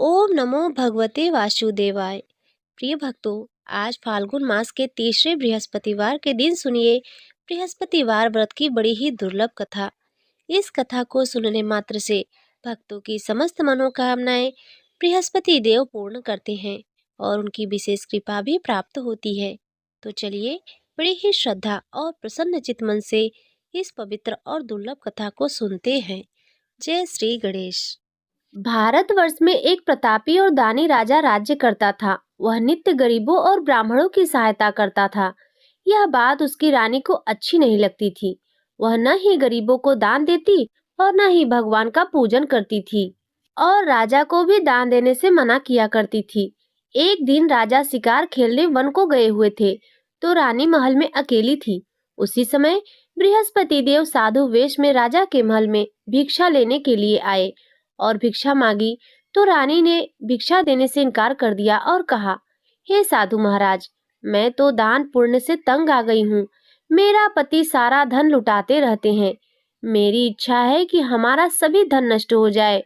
ओम नमो भगवते वासुदेवाय। प्रिय भक्तों, आज फाल्गुन मास के तीसरे बृहस्पतिवार के दिन सुनिए बृहस्पतिवार व्रत की बड़ी ही दुर्लभ कथा। इस कथा को सुनने मात्र से भक्तों की समस्त मनोकामनाएं बृहस्पति देव पूर्ण करते हैं और उनकी विशेष कृपा भी प्राप्त होती है। तो चलिए बड़ी ही श्रद्धा और प्रसन्न चित मन से इस पवित्र और दुर्लभ कथा को सुनते हैं। जय श्री गणेश। भारतवर्ष में एक प्रतापी और दानी राजा राज्य करता था। वह नित्य गरीबों और ब्राह्मणों की सहायता करता था। यह बात उसकी रानी को अच्छी नहीं लगती थी। वह न ही गरीबों को दान देती और न ही भगवान का पूजन करती थी और राजा को भी दान देने से मना किया करती थी। एक दिन राजा शिकार खेलने वन को गए हुए थे तो रानी महल में अकेली थी। उसी समय बृहस्पति देव साधु वेश में राजा के महल में भिक्षा लेने के लिए आए और भिक्षा मांगी तो रानी ने भिक्षा देने से इनकार कर दिया और कहा, हे साधु महाराज, मैं तो दान पुण्य से तंग आ गई हूँ। मेरा पति सारा धन लुटाते रहते हैं। मेरी इच्छा है कि हमारा सभी धन नष्ट हो जाए,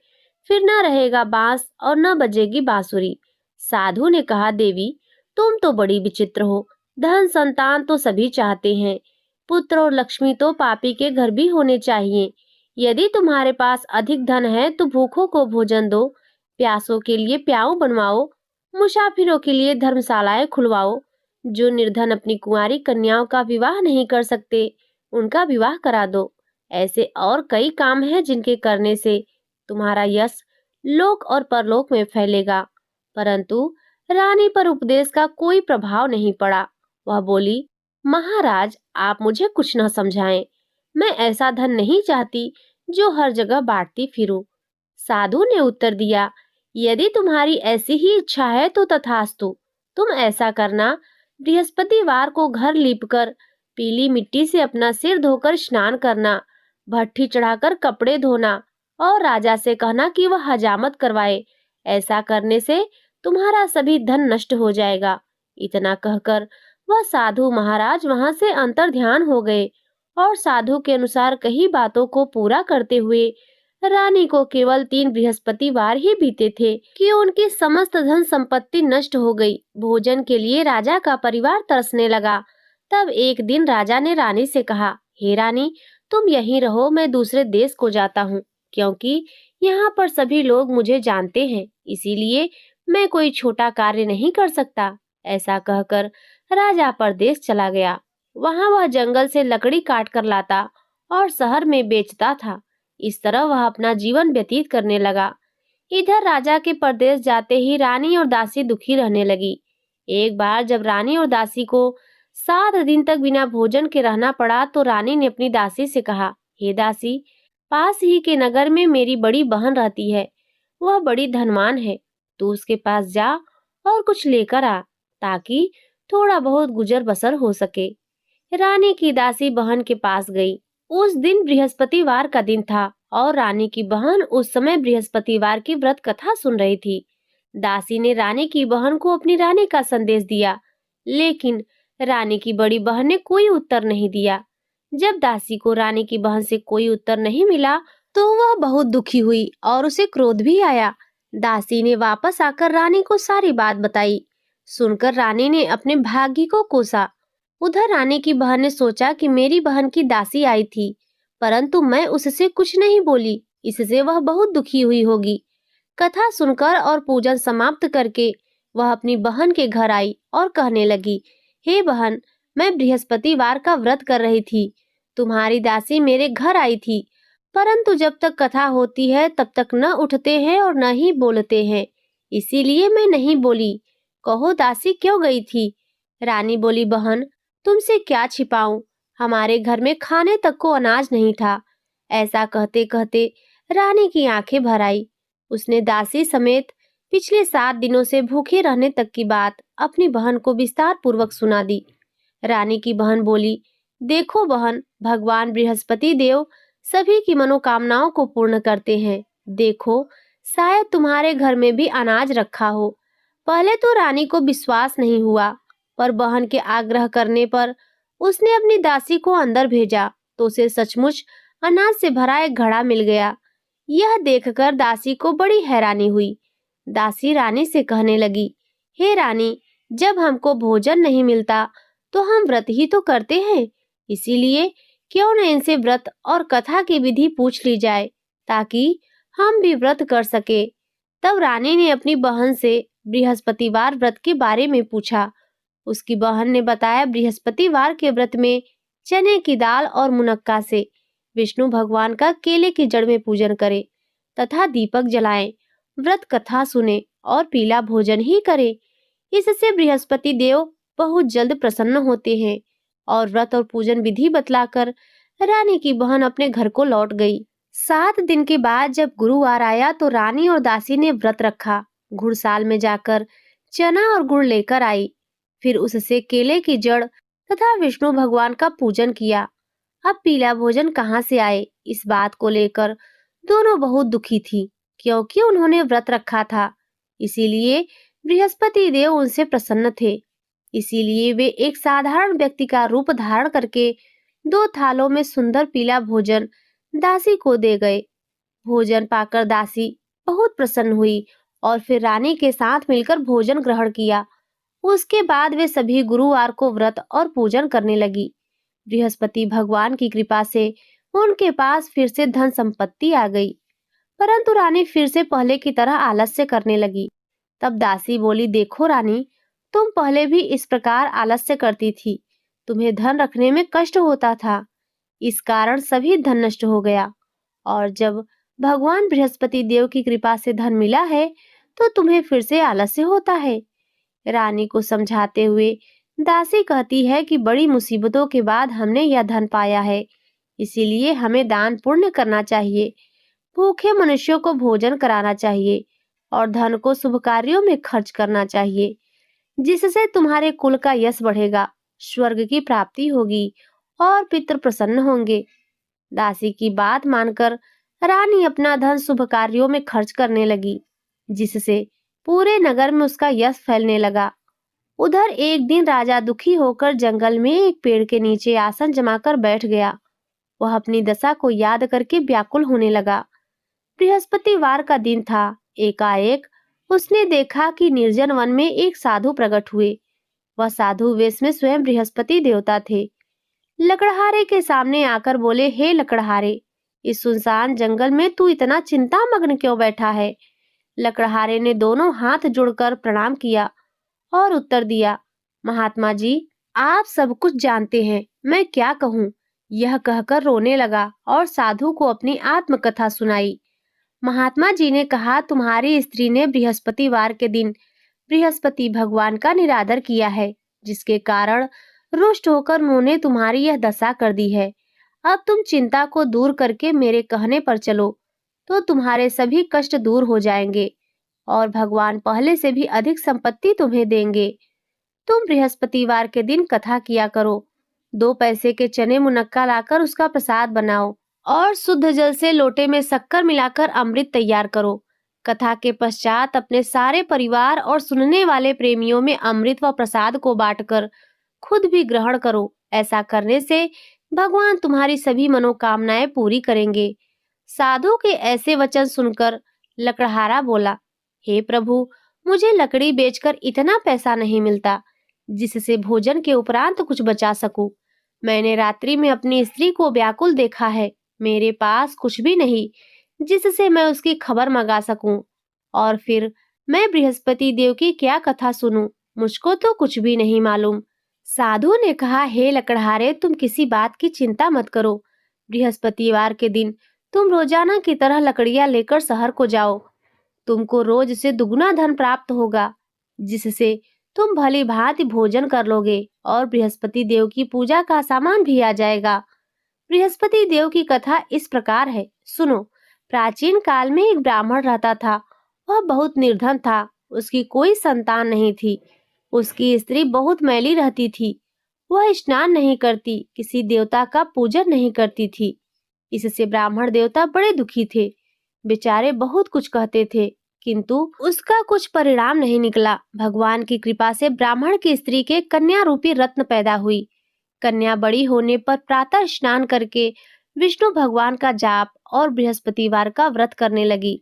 फिर न रहेगा बांस और न बजेगी बांसुरी। साधु ने कहा, देवी तुम तो बड़ी विचित्र हो। धन संतान तो सभी चाहते हैं, पुत्र और लक्ष्मी तो पापी के घर भी होने चाहिए। यदि तुम्हारे पास अधिक धन है तो भूखों को भोजन दो, प्यासों के लिए प्याऊ बनवाओ, मुसाफिरों के लिए धर्मशालाएं खुलवाओ। जो निर्धन अपनी कुंवारी कन्याओं का विवाह नहीं कर सकते, उनका विवाह करा दो। ऐसे और कई काम हैं जिनके करने से तुम्हारा यश लोक और परलोक में फैलेगा। परंतु रानी पर उपदेश का कोई प्रभाव नहीं पड़ा। वह बोली, महाराज आप मुझे कुछ न समझाएं। मैं ऐसा धन नहीं चाहती जो हर जगह बांटती फिरूं। साधु ने उत्तर दिया, यदि तुम्हारी ऐसी ही इच्छा है तो तथास्तु। तुम ऐसा करना, बृहस्पतिवार को घर लीपकर पीली मिट्टी से अपना सिर धोकर स्नान करना, भट्ठी चढ़ाकर कपड़े धोना और राजा से कहना कि वह हजामत करवाए। ऐसा करने से तुम्हारा सभी धन नष्ट हो जाएगा। इतना कहकर वह साधु महाराज वहां से अंतर्ध्यान हो गए और साधु के अनुसार कही बातों को पूरा करते हुए रानी को केवल 3 बृहस्पतिवार ही बीते थे कि उनकी समस्त धन संपत्ति नष्ट हो गई। भोजन के लिए राजा का परिवार तरसने लगा। तब एक दिन राजा ने रानी से कहा, हे रानी तुम यहीं रहो, मैं दूसरे देश को जाता हूँ, क्योंकि यहाँ पर सभी लोग मुझे जानते हैं, इसीलिए मैं कोई छोटा कार्य नहीं कर सकता। ऐसा कहकर राजा परदेश चला गया। वहां वह जंगल से लकड़ी काट कर लाता और शहर में बेचता था। इस तरह वह अपना जीवन व्यतीत करने लगा। इधर राजा के परदेश जाते ही रानी और दासी दुखी रहने लगी। एक बार जब रानी और दासी को 7 दिन तक बिना भोजन के रहना पड़ा तो रानी ने अपनी दासी से कहा, हे दासी, पास ही के नगर में मेरी बड़ी बहन रहती है। वह बड़ी धनवान है। तू उसके पास जा और कुछ लेकर आ, ताकि थोड़ा बहुत गुजर बसर हो सके। रानी की दासी बहन के पास गई। उस दिन बृहस्पतिवार का दिन था और रानी की बहन उस समय बृहस्पतिवार की व्रत कथा सुन रही थी। दासी ने रानी की बहन को अपनी रानी का संदेश दिया, लेकिन रानी की बड़ी बहन ने कोई उत्तर नहीं दिया। जब दासी को रानी की बहन से कोई उत्तर नहीं मिला तो वह बहुत दुखी हुई और उसे क्रोध भी आया। दासी ने वापस आकर रानी को सारी बात बताई। सुनकर रानी ने अपने भाग्य को कोसा। उधर रानी की बहन ने सोचा कि मेरी बहन की दासी आई थी, परंतु मैं उससे कुछ नहीं बोली, इससे वह बहुत दुखी हुई होगी। कथा सुनकर और पूजन समाप्त करके वह अपनी बहन के घर आई और कहने लगी, हे बहन, मैं बृहस्पतिवार का व्रत कर रही थी। तुम्हारी दासी मेरे घर आई थी, परंतु जब तक कथा होती है तब तक न उठते हैं और न ही बोलते हैं, इसीलिए मैं नहीं बोली। कहो दासी क्यों गई थी? रानी बोली, बहन तुमसे क्या छिपाऊं, हमारे घर में खाने तक को अनाज नहीं था। ऐसा कहते कहते रानी की आंखें भर आई। उसने दासी समेत पिछले 7 दिनों से भूखे रहने तक की बात अपनी बहन को विस्तार पूर्वक सुना दी। रानी की बहन बोली, देखो बहन, भगवान बृहस्पति देव सभी की मनोकामनाओं को पूर्ण करते हैं। देखो, शायद तुम्हारे घर में भी अनाज रखा हो। पहले तो रानी को विश्वास नहीं हुआ, पर बहन के आग्रह करने पर उसने अपनी दासी को अंदर भेजा तो उसे सचमुच अनाज से भरा एक घड़ा मिल गया। यह देखकर दासी को बड़ी हैरानी हुई। दासी रानी से कहने लगी, हे रानी, जब हमको भोजन नहीं मिलता तो हम व्रत ही तो करते हैं, इसीलिए क्यों न इनसे व्रत और कथा की विधि पूछ ली जाए ताकि हम भी व्रत कर सके। तब रानी ने अपनी बहन से बृहस्पतिवार व्रत के बारे में पूछा। उसकी बहन ने बताया, बृहस्पतिवार के व्रत में चने की दाल और मुनक्का से विष्णु भगवान का केले की जड़ में पूजन करें तथा दीपक जलाएं, व्रत कथा सुने और पीला भोजन ही करें। इससे बृहस्पति देव बहुत जल्द प्रसन्न होते हैं। और व्रत और पूजन विधि बतलाकर रानी की बहन अपने घर को लौट गई। 7 दिन के बाद जब गुरुवार आया तो रानी और दासी ने व्रत रखा। घुड़साल में जाकर चना और गुड़ लेकर आई, फिर उससे केले की जड़ तथा विष्णु भगवान का पूजन किया। अब पीला भोजन कहाँ से आए, इस बात को लेकर दोनों बहुत दुखी थी, क्योंकि उन्होंने व्रत रखा था, इसीलिए बृहस्पति देव उनसे प्रसन्न थे। इसीलिए वे एक साधारण व्यक्ति का रूप धारण करके 2 थालों में सुंदर पीला भोजन दासी को दे गए। भोजन पाकर दासी बहुत प्रसन्न हुई और फिर रानी के साथ मिलकर भोजन ग्रहण किया। उसके बाद वे सभी गुरुवार को व्रत और पूजन करने लगी। बृहस्पति भगवान की कृपा से उनके पास फिर से धन संपत्ति आ गई, परंतु रानी फिर से पहले की तरह आलस्य करने लगी। तब दासी बोली, देखो रानी, तुम पहले भी इस प्रकार आलस्य करती थी, तुम्हें धन रखने में कष्ट होता था, इस कारण सभी धन नष्ट हो गया। और जब भगवान बृहस्पति देव की कृपा से धन मिला है तो तुम्हें फिर से आलस्य होता है। रानी को समझाते हुए दासी कहती है कि बड़ी मुसीबतों के बाद हमने यह धन पाया है, इसीलिए हमें दान पुण्य करना चाहिए, भूखे मनुष्यों को भोजन कराना चाहिए और धन को शुभ कार्यों में खर्च करना चाहिए, जिससे तुम्हारे कुल का यश बढ़ेगा, स्वर्ग की प्राप्ति होगी और पितृ प्रसन्न होंगे। दासी की बात मानकर रानी अपना धन शुभ कार्यों में खर्च करने लगी, जिससे पूरे नगर में उसका यश फैलने लगा। उधर एक दिन राजा दुखी होकर जंगल में एक पेड़ के नीचे आसन जमाकर बैठ गया। वह अपनी दशा को याद करके व्याकुल होने लगा। बृहस्पतिवार का दिन था। एकाएक उसने देखा कि निर्जन वन में एक साधु प्रकट हुए। वह साधु वेश में स्वयं बृहस्पति देवता थे। लकड़हारे के सामने आकर बोले, हे लकड़हारे, इस सुनसान जंगल में तू इतना चिंता मग्न क्यों बैठा है? लकड़हारे ने दोनों हाथ जोड़कर प्रणाम किया और उत्तर दिया, महात्मा जी, आप सब कुछ जानते हैं, मैं क्या कहूँ। यह कहकर रोने लगा और साधु को अपनी आत्मकथा सुनाई। महात्मा जी ने कहा, तुम्हारी स्त्री ने बृहस्पतिवार के दिन बृहस्पति भगवान का निरादर किया है, जिसके कारण रुष्ट होकर उन्होंने तुम्हारी यह दशा कर दी है। अब तुम चिंता को दूर करके मेरे कहने पर चलो, तो तुम्हारे सभी कष्ट दूर हो जाएंगे और भगवान पहले से भी अधिक संपत्ति तुम्हें देंगे। तुम बृहस्पतिवार के दिन कथा किया करो। 2 पैसे के चने मुनक्का लाकर उसका प्रसाद बनाओ और शुद्ध जल से लोटे में शक्कर मिलाकर अमृत तैयार करो। कथा के पश्चात अपने सारे परिवार और सुनने वाले प्रेमियों में अमृत व प्रसाद को बांटकर खुद भी ग्रहण करो। ऐसा करने से भगवान तुम्हारी सभी मनोकामनाएं पूरी करेंगे। साधु के ऐसे वचन सुनकर लकड़हारा बोला, हे प्रभु, मुझे लकड़ी बेचकर इतना पैसा नहीं मिलता जिससे भोजन के उपरांत कुछ बचा सकूं। मैंने रात्रि में अपनी स्त्री को व्याकुल देखा है। मेरे पास कुछ भी नहीं जिससे मैं उसकी खबर मंगा सकूं। और फिर मैं बृहस्पति देव की क्या कथा सुनूं? मुझको तो कुछ भी नहीं मालूम। साधु ने कहा, हे लकड़हारे, तुम किसी बात की चिंता मत करो। बृहस्पतिवार के दिन तुम रोजाना की तरह लकड़ियां लेकर शहर को जाओ। तुमको रोज से दुगुना धन प्राप्त होगा, जिससे तुम भली भांति भोजन कर लोगे और बृहस्पति देव की पूजा का सामान भी आ जाएगा। बृहस्पति देव की कथा इस प्रकार है, सुनो। प्राचीन काल में एक ब्राह्मण रहता था। वह बहुत निर्धन था। उसकी कोई संतान नहीं थी। उसकी स्त्री बहुत मैली रहती थी। वह स्नान नहीं करती, किसी देवता का पूजन नहीं करती थी। इससे ब्राह्मण देवता बड़े दुखी थे। बेचारे बहुत कुछ कहते थे, किंतु उसका कुछ परिणाम नहीं निकला। भगवान की कृपा से ब्राह्मण की स्त्री के कन्या रूपी रत्न पैदा हुई। कन्या बड़ी होने पर प्रातः स्नान करके विष्णु भगवान का जाप और बृहस्पतिवार का व्रत करने लगी।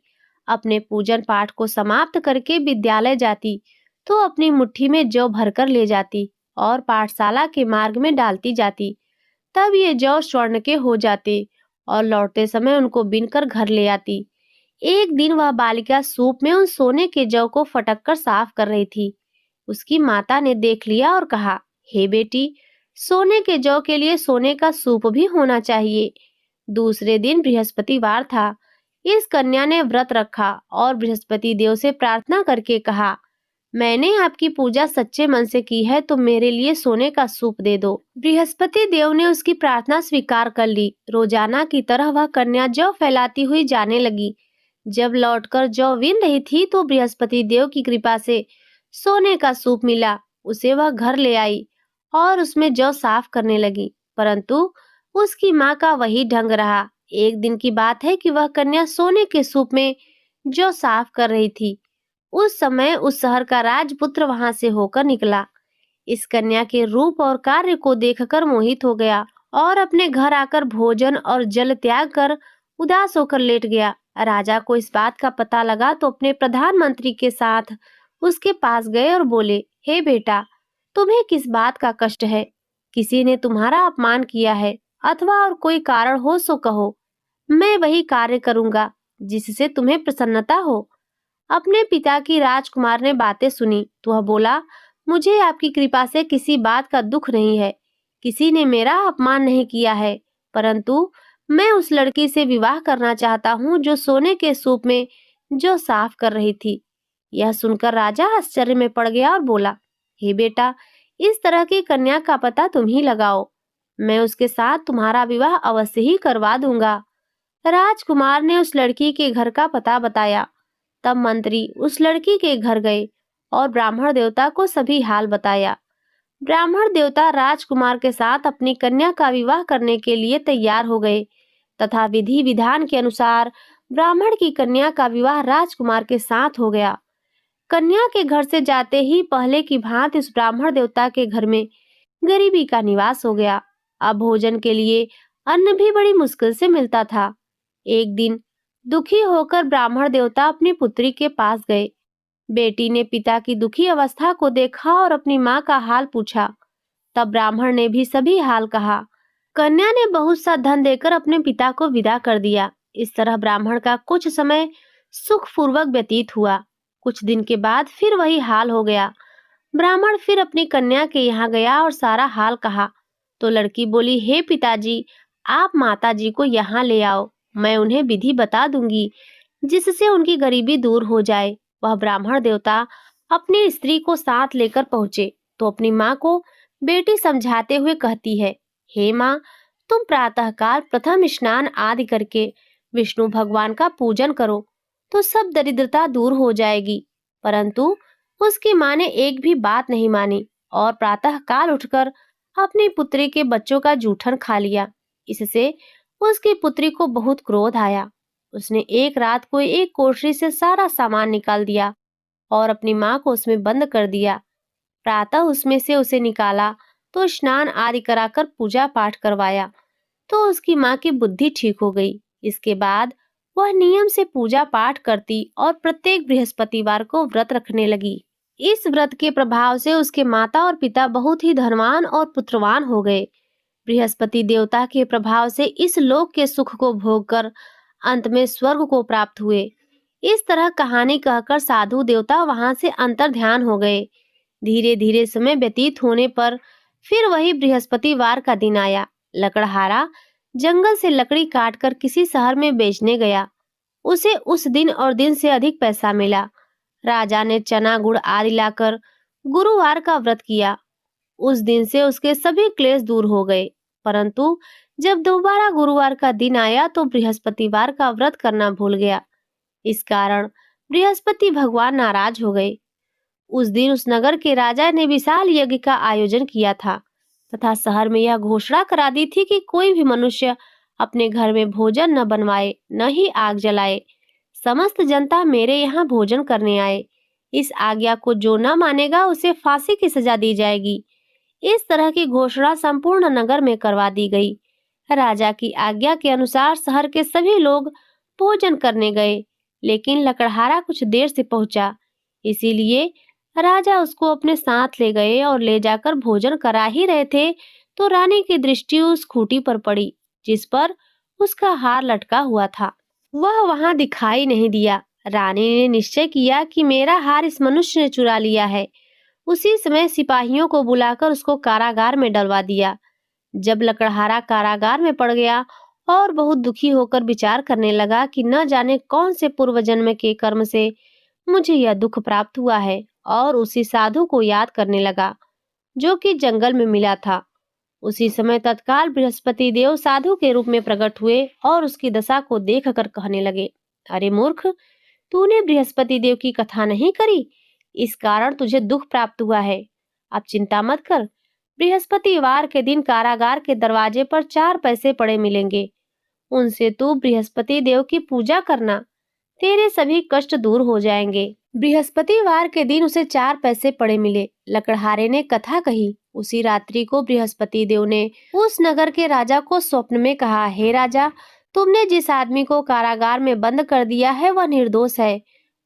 अपने पूजन पाठ को समाप्त करके विद्यालय जाती तो अपनी मुट्ठी में जौ भरकर ले जाती और पाठशाला के मार्ग में डालती जाती। तब ये जौ स्वर्ण के हो जाते और लौटते समय उनको बीनकर घर ले आती। एक दिन वह बालिका सूप में उन सोने के जौ को फटक कर साफ कर रही थी। उसकी माता ने देख लिया और कहा, हे बेटी, सोने के जौ के लिए सोने का सूप भी होना चाहिए। दूसरे दिन बृहस्पतिवार था। इस कन्या ने व्रत रखा और बृहस्पति देव से प्रार्थना करके कहा, मैंने आपकी पूजा सच्चे मन से की है तो मेरे लिए सोने का सूप दे दो। बृहस्पति देव ने उसकी प्रार्थना स्वीकार कर ली। रोजाना की तरह वह कन्या जौ फैलाती हुई जाने लगी। जब लौटकर जौ बीन रही थी तो बृहस्पति देव की कृपा से सोने का सूप मिला। उसे वह घर ले आई और उसमें जौ साफ करने लगी, परंतु उसकी माँ का वही ढंग रहा। एक दिन की बात है कि वह कन्या सोने के सूप में जौ साफ कर रही थी। उस समय उस शहर का राजपुत्र वहां से होकर निकला। इस कन्या के रूप और कार्य को देखकर मोहित हो गया और अपने घर आकर भोजन और जल त्याग कर उदास होकर लेट गया। राजा को इस बात का पता लगा तो अपने प्रधानमंत्री के साथ उसके पास गए और बोले, हे बेटा, तुम्हें किस बात का कष्ट है? किसी ने तुम्हारा अपमान किया है अथवा और कोई कारण हो सो कहो, मैं वही कार्य करूंगा जिससे तुम्हें प्रसन्नता हो। अपने पिता की राजकुमार ने बातें सुनी तो वह बोला, मुझे आपकी कृपा से किसी बात का दुख नहीं है। किसी ने मेरा अपमान नहीं किया है, परंतु मैं उस लड़की से विवाह करना चाहता हूँ जो सोने के सूप में जो साफ कर रही थी। यह सुनकर राजा आश्चर्य में पड़ गया और बोला, हे बेटा, इस तरह की कन्या का पता तुम ही लगाओ। मैं उसके साथ तुम्हारा विवाह अवश्य ही करवा दूंगा। राजकुमार ने उस लड़की के घर का पता बताया। तब मंत्री उस लड़की के घर गए और ब्राह्मण देवता को सभी हाल बताया। ब्राह्मण देवता राजकुमार के साथ अपनी कन्या का विवाह करने के लिए तैयार हो गए तथा विधि विधान के अनुसार ब्राह्मण की कन्या का विवाह राजकुमार के साथ हो गया। कन्या के घर से जाते ही पहले की भांति उस ब्राह्मण देवता के घर में गरीबी का निवास हो गया। अब भोजन के लिए अन्न भी बड़ी मुश्किल से मिलता था। एक दिन दुखी होकर ब्राह्मण देवता अपनी पुत्री के पास गए। बेटी ने पिता की दुखी अवस्था को देखा और अपनी माँ का हाल पूछा। तब ब्राह्मण ने भी सभी हाल कहा। कन्या ने बहुत सा धन देकर अपने पिता को विदा कर दिया। इस तरह ब्राह्मण का कुछ समय सुखपूर्वक व्यतीत हुआ। कुछ दिन के बाद फिर वही हाल हो गया। ब्राह्मण फिर अपनी कन्या के यहाँ गया और सारा हाल कहा तो लड़की बोली, हे पिताजी, आप माताजी को यहाँ ले आओ, मैं उन्हें विधि बता दूंगी जिससे उनकी गरीबी दूर हो जाए। वह ब्राह्मण देवता अपनी स्त्री को साथ लेकर पहुंचे तो अपनी माँ को बेटी समझाते हुए कहती है, हे माँ, तुम प्रातःकाल प्रथम स्नान आदि करके विष्णु भगवान का पूजन करो तो सब दरिद्रता दूर हो जाएगी। परंतु उसकी माँ ने एक भी बात नहीं मानी और प्रातःकाल उठकर अपनी पुत्री के बच्चों का जूठन खा लिया। इससे उसकी पुत्री को बहुत क्रोध आया। उसने एक रात को एक कोठरी से सारा सामान निकाल दिया और अपनी माँ को उसमें बंद कर दिया। प्रातः उसमें से उसे निकाला तो स्नान आदि कराकर पूजा पाठ करवाया तो उसकी माँ की बुद्धि ठीक हो गई। इसके बाद वह नियम से पूजा पाठ करती और प्रत्येक बृहस्पतिवार को व्रत रखने लगी। इस व्रत के प्रभाव से उसके माता और पिता बहुत ही धनवान और पुत्रवान हो गए। बृहस्पति देवता के प्रभाव से इस लोक के सुख को भोगकर अंत में स्वर्ग को प्राप्त हुए। इस तरह कहानी कहकर साधु देवता वहां से अंतर ध्यान हो गए। धीरे धीरे समय व्यतीत होने पर फिर वही बृहस्पतिवार का दिन आया। लकड़हारा जंगल से लकड़ी काटकर किसी शहर में बेचने गया। उसे उस दिन और दिन से अधिक पैसा मिला। राजा ने चना गुड़ आदि लाकर गुरुवार का व्रत किया। उस दिन से उसके सभी क्लेश दूर हो गए। परंतु जब दोबारा गुरुवार का दिन आया तो बृहस्पतिवार का व्रत करना भूल गया। इस कारण बृहस्पति भगवान नाराज हो गए। उस दिन उस नगर के राजा ने विशाल यज्ञ का आयोजन किया था तथा शहर में यह घोषणा करा दी थी कि कोई भी मनुष्य अपने घर में भोजन न बनवाए, न ही आग जलाए। समस्त जनता मेरे यहाँ भोजन करने आए। इस आज्ञा को जो न मानेगा उसे फांसी की सजा दी जाएगी। इस तरह की घोषणा संपूर्ण नगर में करवा दी गई। राजा की आज्ञा के अनुसार शहर के सभी लोग भोजन करने गए, लेकिन लकड़हारा कुछ देर से पहुंचा, इसीलिए राजा उसको अपने साथ ले गए और ले जाकर भोजन करा ही रहे थे तो रानी की दृष्टि उस खूंटी पर पड़ी जिस पर उसका हार लटका हुआ था। वह वहां दिखाई नहीं दिया। रानी ने निश्चय किया कि मेरा हार इस मनुष्य ने चुरा लिया है। उसी समय सिपाहियों को बुलाकर उसको कारागार में डलवा दिया। जब लकड़हारा कारागार में पड़ गया और बहुत दुखी होकर विचार करने लगा कि न जाने कौन से पूर्व जन्म के कर्म से मुझे यह दुख प्राप्त हुआ है, और उसी साधु को याद करने लगा जो कि जंगल में मिला था। उसी समय तत्काल बृहस्पति देव साधु के रूप में प्रकट हुए और उसकी दशा को देखकर कहने लगे, अरे मूर्ख, तूने बृहस्पति देव की कथा नहीं करी, इस कारण तुझे दुख प्राप्त हुआ है। अब चिंता मत कर, बृहस्पतिवार के दिन कारागार के दरवाजे पर 4 पैसे पड़े मिलेंगे, उनसे तू बृहस्पति देव की पूजा करना, तेरे सभी कष्ट दूर हो जाएंगे। बृहस्पतिवार के दिन उसे 4 पैसे पड़े मिले। लकड़हारे ने कथा कही। उसी रात्रि को बृहस्पति देव ने उस नगर के राजा को स्वप्न में कहा, हे राजा, तुमने जिस आदमी को कारागार में बंद कर दिया है वह निर्दोष है,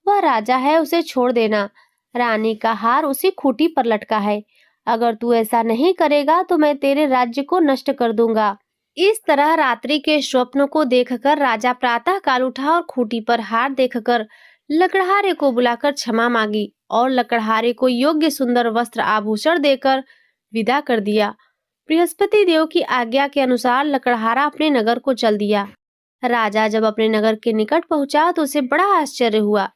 वह राजा है, उसे छोड़ देना। रानी का हार उसी खूंटी पर लटका है। अगर तू ऐसा नहीं करेगा तो मैं तेरे राज्य को नष्ट कर दूंगा। इस तरह रात्रि के स्वप्न को देखकर राजा प्रातः काल उठा और खूंटी पर हार देखकर लकड़हारे को बुलाकर क्षमा मांगी और लकड़हारे को योग्य सुंदर वस्त्र आभूषण देकर विदा कर दिया। बृहस्पति देव की आज्ञा के अनुसार लकड़हारा अपने नगर को चल दिया। राजा जब अपने नगर के निकट पहुंचा तो उसे बड़ा आश्चर्य हुआ।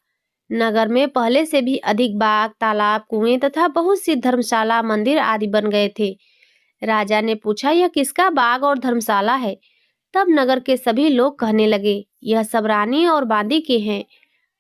नगर में पहले से भी अधिक बाग, तालाब, कुएं तथा बहुत सी धर्मशाला, मंदिर आदि बन गए थे। राजा ने पूछा, यह किसका बाग और धर्मशाला है? तब नगर के सभी लोग कहने लगे, यह सब रानी और बांदी के हैं।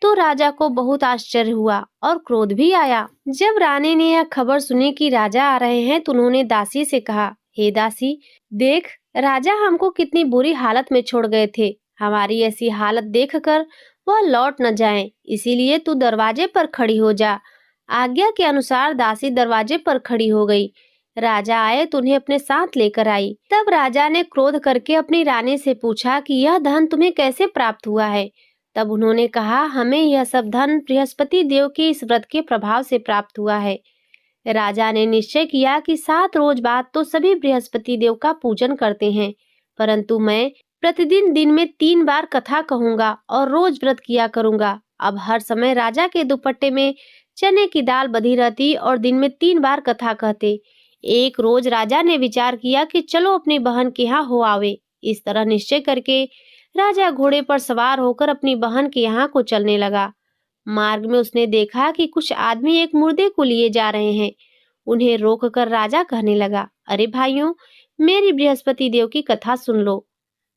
तो राजा को बहुत आश्चर्य हुआ और क्रोध भी आया। जब रानी ने यह खबर सुनी कि राजा आ रहे हैं तो उन्होंने दासी से कहा, हे दासी, देख, राजा हमको कितनी बुरी हालत में छोड़ गए थे। हमारी ऐसी हालत देखकर वह लौट न जाएं, इसीलिए तू दरवाजे पर खड़ी हो जा। आज्ञा के अनुसार दासी दरवाजे पर खड़ी हो गई। राजा आए तो उन्हें अपने साथ लेकर आई। तब राजा ने क्रोध करके अपनी रानी से पूछा कि यह धन तुम्हें कैसे प्राप्त हुआ है? तब उन्होंने कहा, हमें यह सब धन बृहस्पति देव के इस व्रत के प्रभाव से प्राप्त हुआ है। राजा ने निश्चय किया कि 7 रोज बाद तो सभी बृहस्पति देव का पूजन करते हैं, परंतु मैं प्रतिदिन दिन में 3 बार कथा कहूंगा और रोज व्रत किया करूंगा। अब हर समय राजा के दुपट्टे में चने की दाल बधी रहती और दिन में 3 बार कथा कहते। एक रोज राजा ने विचार किया कि चलो अपनी बहन के यहाँ हो आवे। इस तरह निश्चय करके राजा घोड़े पर सवार होकर अपनी बहन के यहाँ को चलने लगा। मार्ग में उसने देखा कि कुछ आदमी एक मुर्दे को लिए जा रहे हैं। उन्हें रोककर राजा कहने लगा, अरे भाइयों, मेरी बृहस्पति देव की कथा सुन लो।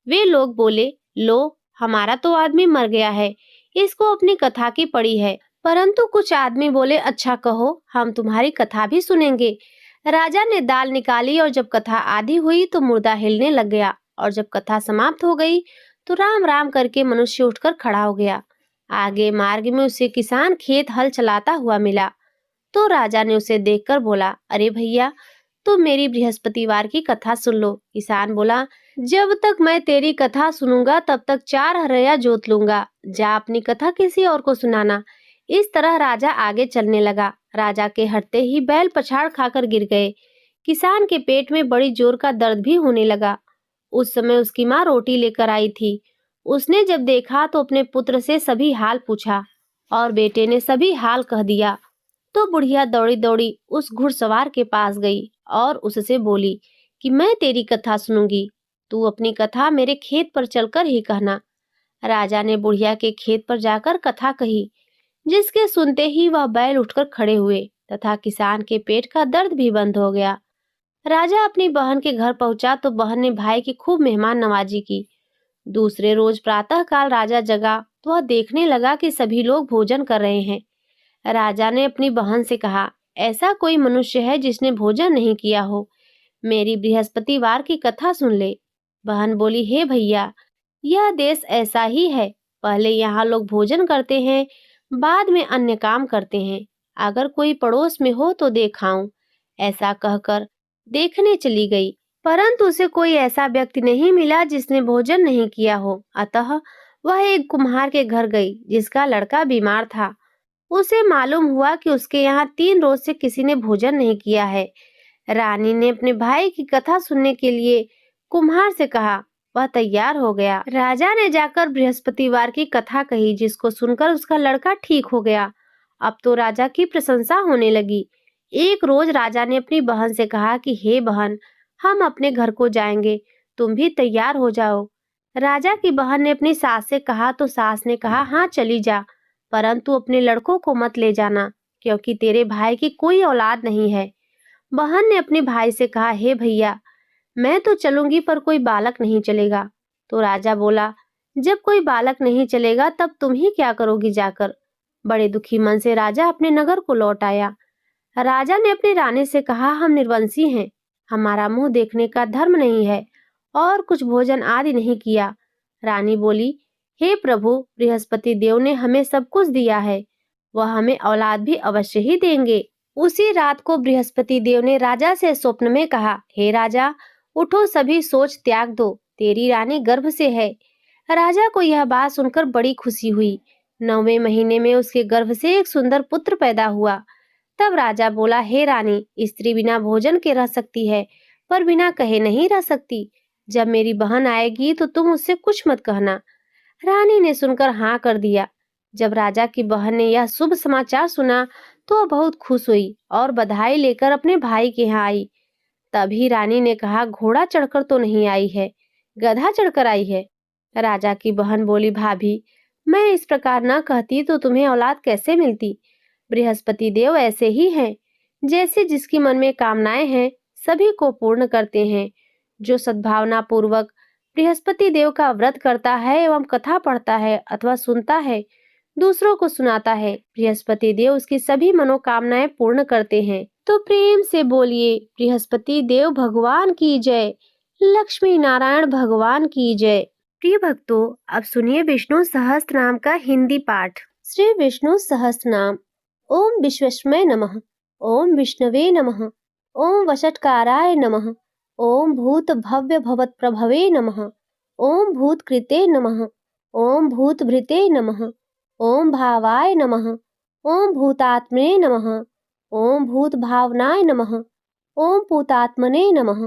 वे लोग बोले, लो, हमारा तो आदमी मर गया है, इसको अपनी कथा की पड़ी है। परंतु कुछ आदमी बोले, अच्छा कहो, हम तुम्हारी कथा भी सुनेंगे। राजा ने दाल निकाली और जब कथा आधी हुई तो मुर्दा हिलने लग गया, और जब कथा समाप्त हो गई तो राम राम करके मनुष्य उठकर खड़ा हो गया। आगे मार्ग में उसे किसान खेत हल चलाता हुआ मिला। तो राजा ने उसे देखकर बोला, अरे भैया, तुम मेरी बृहस्पतिवार की कथा सुन लो। किसान बोला, जब तक मैं तेरी कथा सुनूंगा तब तक 4 हरया जोत लूंगा। जा अपनी कथा किसी और को सुनाना। इस तरह राजा आगे चलने लगा। राजा के हटते ही बैल पछाड़ खाकर गिर गए। किसान के पेट में बड़ी जोर का दर्द भी होने लगा। उस समय उसकी माँ रोटी लेकर आई थी। उसने जब देखा तो अपने पुत्र से सभी हाल पूछा और बेटे ने सभी हाल कह दिया। तो बुढ़िया दौड़ी दौड़ी उस घुड़सवार के पास गई और उससे बोली कि मैं तेरी कथा सुनूंगी, तू अपनी कथा मेरे खेत पर चलकर ही कहना। राजा ने बुढ़िया के खेत पर जाकर कथा कही, जिसके सुनते ही वह बैल उठकर खड़े हुए तथा किसान के पेट का दर्द भी बंद हो गया। राजा अपनी बहन के घर पहुंचा तो बहन ने भाई की खूब मेहमान नवाजी की। दूसरे रोज प्रातः काल राजा जगा तो वह देखने लगा कि सभी लोग भोजन कर रहे हैं। राजा ने अपनी बहन से कहा, ऐसा कोई मनुष्य है जिसने भोजन नहीं किया हो, मेरी बृहस्पतिवार की कथा सुन ले। बहन बोली, हे भैया, यह देश ऐसा ही है, पहले यहाँ लोग भोजन करते हैं, बाद में अन्य काम करते हैं। अगर कोई पड़ोस में हो तो देखाऊं। ऐसा कहकर देखने चली गई, परंतु उसे कोई ऐसा व्यक्ति नहीं मिला जिसने भोजन नहीं किया हो। अतः वह एक कुम्हार के घर गई जिसका लड़का बीमार था। उसे मालूम हुआ कि उसके यहाँ 3 रोज से किसी ने भोजन नहीं किया है। रानी ने अपने भाई की कथा सुनने के लिए कुम्हार से कहा। वह तैयार हो गया। राजा ने जाकर बृहस्पतिवार की कथा कही, जिसको सुनकर उसका लड़का ठीक हो गया। अब तो राजा की प्रशंसा होने लगी। एक रोज राजा ने अपनी बहन से कहा कि हे बहन, हम अपने घर को जाएंगे, तुम भी तैयार हो जाओ। राजा की बहन ने अपनी सास से कहा तो सास ने कहा, हाँ चली जा, परंतु अपने लड़कों को मत ले जाना, क्योंकि तेरे भाई की कोई औलाद नहीं है। बहन ने अपने भाई से कहा, हे भैया, मैं तो चलूंगी पर कोई बालक नहीं चलेगा। तो राजा बोला, जब कोई बालक नहीं चलेगा तब तुम ही क्या करोगी जाकर। बड़े दुखी मन से राजा अपने नगर को लौट आया। राजा ने अपनी रानी से कहा, हम निर्वंशी हैं, हमारा मुंह देखने का धर्म नहीं है और कुछ भोजन आदि नहीं किया। रानी बोली, हे प्रभु, बृहस्पति देव ने हमें सब कुछ दिया है, वह हमें औलाद भी अवश्य ही देंगे। उसी रात को बृहस्पति देव ने राजा से स्वप्न में कहा, हे राजा, उठो, सभी सोच त्याग दो, तेरी रानी गर्भ से है। राजा को यह बात सुनकर बड़ी खुशी हुई। 9वें महीने में उसके गर्भ से एक सुंदर पुत्र पैदा हुआ। तब राजा बोला, हे रानी, स्त्री बिना भोजन के रह सकती है, पर बिना कहे नहीं रह सकती। जब मेरी बहन आएगी तो तुम उससे कुछ मत कहना। रानी ने सुनकर हाँ कर दिया। जब राजा की बहन ने यह शुभ समाचार सुना तो वह बहुत खुश हुई और बधाई लेकर अपने भाई के यहाँ आई। तभी रानी ने कहा, घोड़ा चढ़कर तो नहीं आई है, गधा चढ़कर आई है। राजा की बहन बोली, भाभी, मैं इस प्रकार न कहती तो तुम्हें औलाद कैसे मिलती। बृहस्पति देव ऐसे ही हैं, जैसे जिसकी मन में कामनाएं हैं सभी को पूर्ण करते हैं। जो सद्भावना पूर्वक बृहस्पति देव का व्रत करता है एवं कथा पढ़ता है अथवा सुनता है, दूसरों को सुनाता है, बृहस्पति देव उसकी सभी मनोकामनाएं पूर्ण करते हैं। तो प्रेम से बोलिए, बृहस्पति देव भगवान की जय, लक्ष्मी नारायण भगवान की जय। प्रिय भक्तों, अब सुनिए विष्णु सहस्त्र नाम का हिंदी पाठ। श्री विष्णु सहस्त्र नाम। ओम विश्वस्मय नमः, ओम विष्णवे नमः, ओम वषट्काराय नमः, ओम भूत भव्य भवत प्रभवे नमः, ओम भूतकृते नमः, ओम भूतभृते नमः, ओम भावाय नमः, ओम भूतात्मने नमः, ओम भूत भावनाय नमः, ओम पूतात्मने नमः,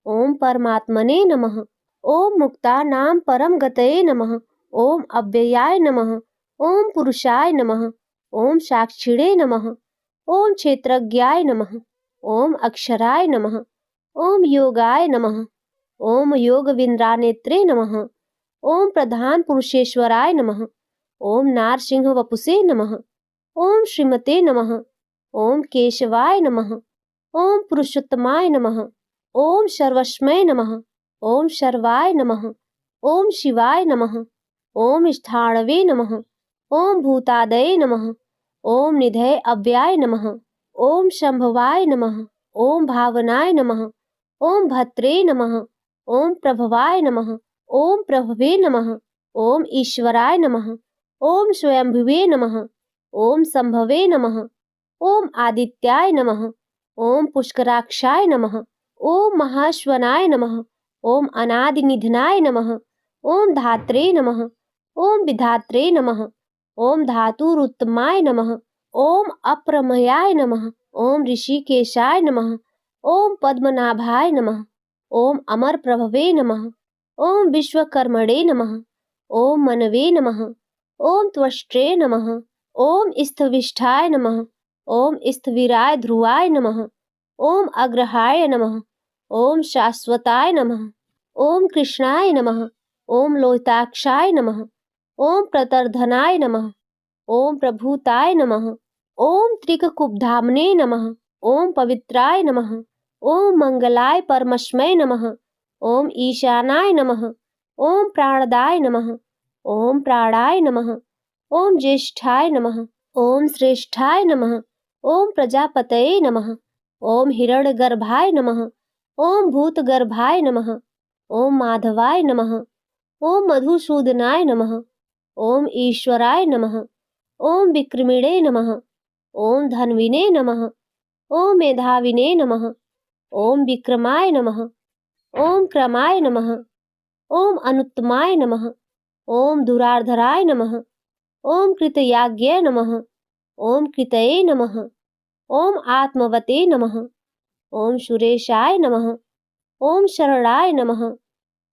ओम परमात्मने नमः, ओम मुक्तानां परम गतये नमः, ओम अव्ययाय नमः, ओम पुरुषाय नमः, ओम साक्षिणे नमः, ओम क्षेत्रज्ञाय नमः, ओम अक्षराय नमः, ओम योगाय नमः, ओम योगविन्द्रानेत्रे नमः, ओम प्रधान पुरुषेश्वराय नमः, ओम नारसिंह वपुषे नमः, ओम श्रीमते नमः, ओम केशवाय नमः, ओम पुरुषोत्तमाय नमः, ओम सर्वस्मय नमः, ओम सर्वाय नमः, ओम शिवाय नमः, ओम स्थाणवे नमः, ओम भूतादये नमः, ओम निधये अव्याय नमः, ओम शंभवाय नमः, ओम भावनाय नमः, ओम भद्रे नमः, ओम प्रभवाय नमः, ओम प्रभवे नमः, ओम ईश्वराय नमः, ओम स्वयंभुवे नमः, ओम संभवे नमः, ओम आदित्याय नमः, ओम पुष्कराक्षाय नमः, ओम महाश्वनाय नमः, ओम अनादिनिधनाय नमः, ओम धात्रे नमः, ओम विधात्रे नमः, ओम धातुरुत्तमाय नमः, ओम अप्रमयाय नमः, ओम ऋषिकेशाय नमः, ओम पद्मनाभाय नमः, ओम अमर प्रभवे नमः, ओम विश्वकर्मणे नमः, ओम मनवे नमः, ओम त्वष्ट्रे नमः, ओम स्थविष्ठाय नमः, ओम स्थविराय ध्रुवाय नमः, ओम अग्रहाय नमः, ओम शाश्वताय नमः, ओम कृष्णाय नमः, ओम लोहिताक्षाय नमः, ओम प्रतर्धनाय नमः, ओम प्रभूताय नमः, ओम त्रिककुब्धाम्ने नमः, ओम पवित्राय नमः, ओम मंगलाय परमस्मै नमः, ओम ईशानाय नमः, ओम प्राणदाय नमः, ओम प्राणाय नमः, ओम ज्येष्ठाय नमः, ओम श्रेष्ठाय नमः, ओम प्रजापतये नमः, ओम हिरण्यगर्भाय नमः, ओम भूतगर्भाय नमः, ओम माधवाय नमः, ओम मधुसूदनाय नमः, ओम ईश्वराय नमः, ओम विक्रमिणे नमः, ओम धन्विने नमः, ओम मेधाविने नमः, ओम विक्रमाय नमः, ओम क्रमाय नमः, ओम अनुत्तमाय नमः, ओम धुराधराय नमः। ओम कृतयाज्ञे नमः। ओम कृतये नमः। ओम आत्मवते नमः। ओम सुरेशाय नमः। ओम शरणाय नमः।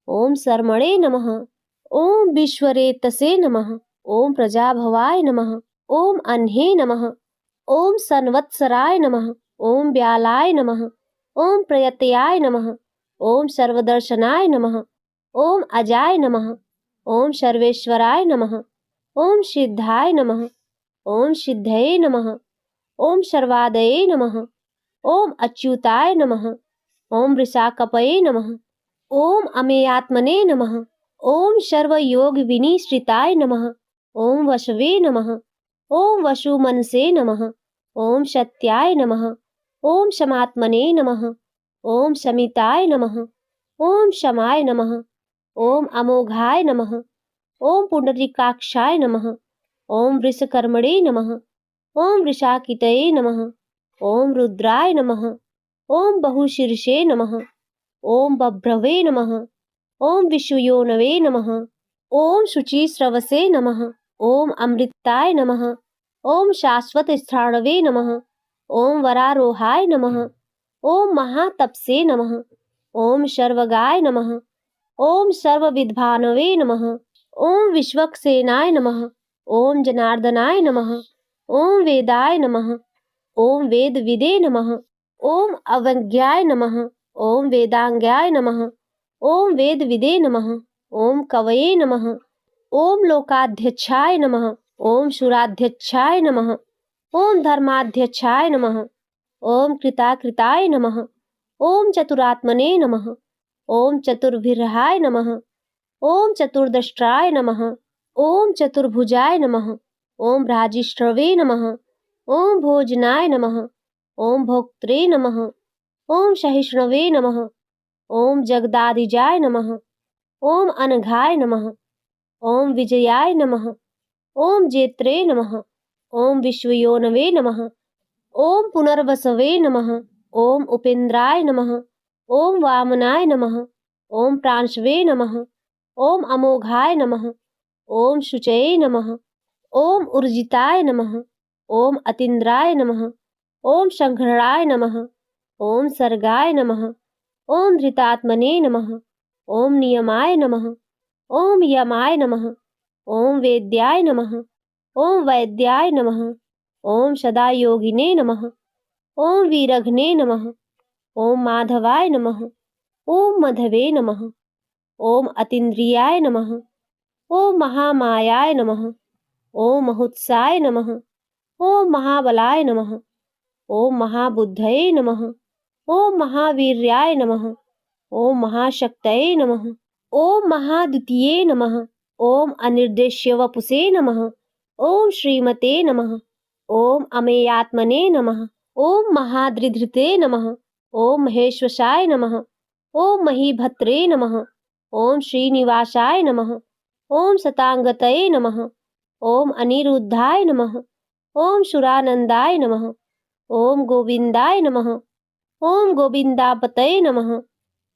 ओम शर्मणे नमः। ओम विश्वरेतसे नमः। ओम प्रजाभवाय नमः। ओम अह्ने नमः। ओम संवत्सराय नमः। ओम व्यालाय नमः। ओम प्रयत्याय नमः। ओम सर्वदर्शनाय नमः। ओम अजाय नमः। ओम सर्वेश्वराय नमः। ओम सिद्धाय नमः। ओम सिद्धये नमः। ओम सर्वादये नमः। ओम अच्युताय नमः। ओम वृषाकपये नमः। ओम अमेयात्मने नमः। ओम सर्वयोग विनिश्रिताय नमः। ओम वशवे नमः। ओम वसुमनसे नमः। ओम सत्याय नमः। ओम शमात्मने नमः। ओम शमिताय नमः। ओम शमाय नमः। ओम अमोघाय नमः। ओम पुंडरीकाक्षाय नमः। ओम वृषकर्मणे नमः। ओम वृषाकितये नमः। ओम रुद्राय नमः। ओम बहुशीर्षे नमः। ओम बभ्रवे नमः। ओम विश्वयोनवे नमः। ओम शुचिस्रवसे नमः। ओम अमृताय नमः। ओम शाश्वत स्थाणवे नमः। ओम वरारोहाय नमः। ओम महातपसे नमः। ओम सर्वगाय नमः। ओम सर्वविद्भानवे नमः। ओम विश्वक्सेनाय नमः। ओम जनार्दनाय नमः। ओम वेदाय नमः। ओम वेदविदे नमः। ओम अवज्ञाय नमः। ओम वेदांगाय नमः। ओम वेदविदे नमः। ओम कवये नमः। ओम लोकाध्यक्षाय नमः। ओम सुराध्यक्षाय नमः। ओम धर्माध्यक्षाय नमः। ओम कृताकृताय नमः। ओम चतुरात्मने नमः। ओम चतुर्भिर्हाय नमः। ओम चतुर्दष्ट्राय नमः। ओम चतुर्भुजाय नमः। ओम राजिष्ठवे नमः। ओम भोजनाय नमः। ओम भोक्त्रे नमः। ओम सहिष्णवे नमः। ओम जगदादिजाय नमः। ओम अनघाय नमः। ओम विजयाय नमः। ओम जेत्रे नमः। ओम विश्वयोनवे नमः। ओम पुनर्वसवे नमः। ओम उपेन्द्राय नमः। ओम वामनाय नमः। ओम प्रांशवे नमः। ओम अमोघाय नमः। ओम शुचये नमः। ओम उर्जिताय नमः। ओम अतीन्द्राय नमः। ओम शंखराय नमः। ओम सर्गाय नमः। ओम धृतात्मने नमः। ओम नियमाय नमः। ओम यमाय नमः। ओम वेद्याय नमः। ओम वैद्याय नमः। ओम सदायोगिने नमः। ओम वीरघ्ने नमः। ओम माधवाय नमः। ओम मधवे नमः। ओम अतीन्द्रियाय नमः। ओम महामायाय नमः। ओम महुत्साय नमः। ओम महाबलाय नमः। ओम महाबुद्धये नमः। ओम महावीर्याय नमः। ओम महाशक्तये नमः। ओम महाद्वितीये नमः। ओम अनिर्देश्य वपुषे नमः। ओम श्रीमते नमः। ओम अमेयात्मने नमः। ओम महाद्रिधृते नमः। ओम महेश्वशाय नमः। ओम महीभद्रे नमः। ओम श्रीनिवासाय नमः। ओम शतांगतये नमः। ओम अनिरुद्धाय नमः। ओम सुरानंदाय नमः। ओम गोविंदाय नमः। ओम गोविंदापतये नमः।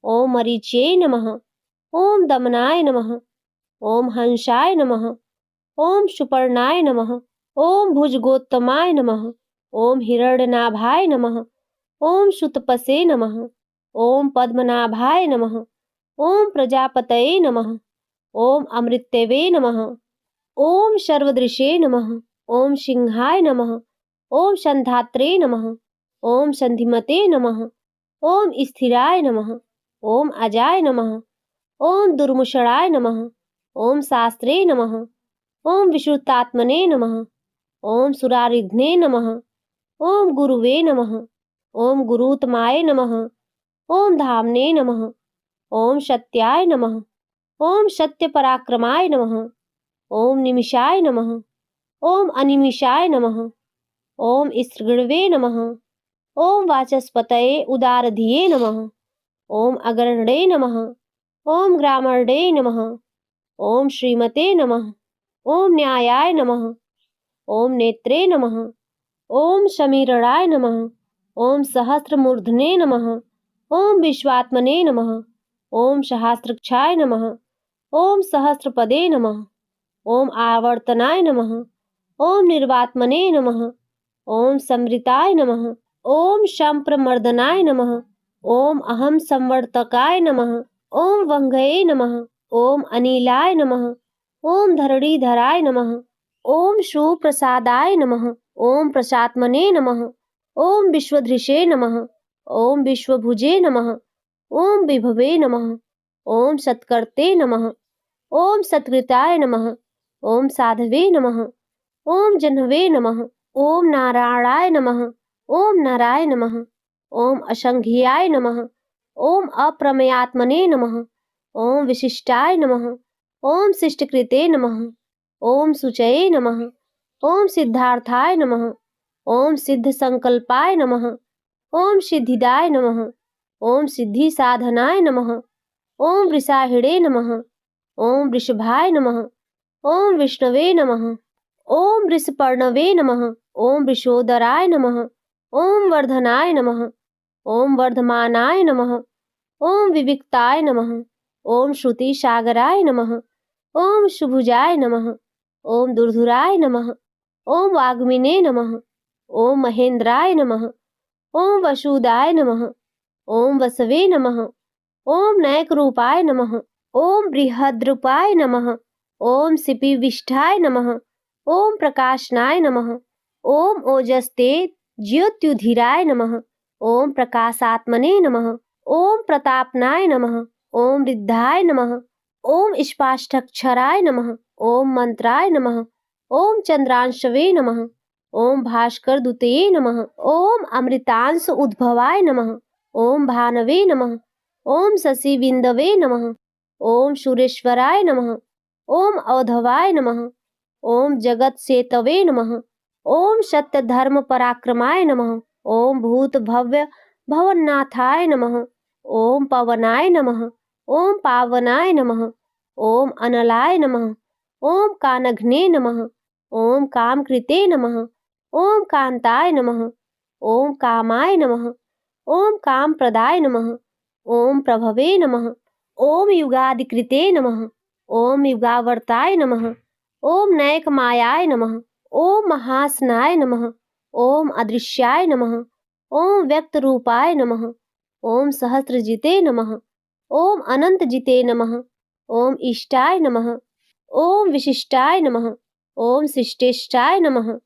ओम मरीच्ये नमः। ओम दमनाय नमः। ओम हंसाय नमः। ओम सुपर्णाय नमः। ओम भुजगोत्तमाय नमः। ओम हिरण्यनाभाय नमः। ओम सुतपसे नमः। ओम पद्मनाभाय नमः। ओम प्रजापतये नमः। ओम अमृतवे नमः। ओम सर्वदृशे नमः। ओम सिंहाय नमः। ओम संधात्रे नमः। ओम संधिमते नमः। ओम स्थिराय नमः। ओम अजाय नमः। ओम दुर्मुषणाय नमः। ओम शास्त्रे नमः। ओम विश्रुतात्मने नमः। ओम सुरारिघ्ने नमः। ओम गुरुवे नमः। ओम गुरुतमाय नमः। ओम धामने नमः। ओम सत्याय नमः। ओम सत्यपराक्रमाय नमः। ओम निमिषाय नमः। ओम अनिमिषाय नमः। ओम स्त्रीगणवे नमः। ओम वाचस्पतये उदारधिये नमः। ओम अग्रहणे नमः। ओम ग्रामणे नमः। ओम श्रीमते नमः। ओम न्यायाय नमः। ओम नेत्रे नमः। ओम समीरणाय नमः। ओम सहस्रमूर्धने नमः। ओम विश्वात्मने नमः। ओम सहस्रक्षाय नमः। ओम सहस्रपदे नमः। ओम आवर्तनाय नमः। ओम निर्वात्मने नमः। ओम समृताय नमः। ओम शम्प्रमर्दनाय नमः। ओम अहम संवर्तकाय नमः। ओम वंगये नमः। ओम अनिलाय नमः। ओम धरणीधराय नमः। ओम सुप्रसादाय नमः। ओम प्रसात्मने नमः। ओम विश्वधृषे नमः। ओम विश्वभुजे नमः। ओम विभवे नमः। ओम सत्कर्ते नमः। ओम सत्कृताय नमः। ओम साधवे नमः। ओम जह्नवे नमः। ओम नारायणाय नमः। ओम नाराय नमः। ओम असंख्याय नमः। ओम अप्रमेयात्मने नमः। ओम विशिष्टाय नमः। ओम शिष्टकृते नमः। ओम शुचये नमः। ओम सिद्धार्थाय नमः। ओम सिद्ध संकल्पाय नमः। ओम सिद्धिदाय नमः। ओम सिद्धि साधनाय नमः। ओम वृषाहिणे नमः। ओम वृषभाय नमः। ओम विष्णवे नमः। ओम वृषपर्णवे नमः। ओम वृषोदराय नमः। ओम वर्धनाय नमः। ओम वर्धमानाय नमः। ओम विविक्ताय नमः। ओम श्रुतिसागराय नमः। ओम सुभुजाय नमः। ओम दुर्धुराय नमः। ओम वाग्मिने नमः। ओम महेंद्राय नमः। ओम वसुदाय नमः। ओम वसवे नमः। ओम नैकरूपाय नमः। ओम बृहद्रूपाय नमः। ओम सिपिविष्ठाय नमः। ओम प्रकाशनाय नमः। ओम ओजस्ते ज्योत्युधिराय नमः। ओम प्रकाशात्मने नमः। ओम प्रतापनाय नमः। ओम रिद्धाय नमः। ओम स्पाष्टक्षराय नमः। ओम मंत्राय नमः। ओम चंद्रांशवे नमः। ओम भास्कर दुतये नमः। ओम अमृतांश उद्भवाय नमः। ओम भानवे नमः। ओम शशि बिंदवे नमः। ओम सुरेश्वराय नमः। ओम औधवाय नमः। ओम जगत सेतवे नमः। ओम सत्य धर्म पराक्रमाय नमः। ओम भूत भव्य भवन्नाथाय नमः। ओम पवनाय नमः। ओम पावनाय नमः। ओम अनलाय नमः। ओम कानघ्ने नमः। ओम कामकृते नमः। ओम कांताय नमः। ओम कामाय नमः। ओम कामप्रदाय नमः। ओम प्रभवे नमः। ओम युगादिकृते नमः। ओम युगावर्ताय नमः। ओम नैकमायाय नमः। ओम महासनाय नमः। ओम अदृश्याय नमः। ओम व्यक्तरूपाय नमः। ओम सहस्रजिते नमः। ओम अनंतजिते नमः। ओम इष्टाय नमः। ओम विशिष्टाय नमः। ओम शिष्टेष्टाय नमः।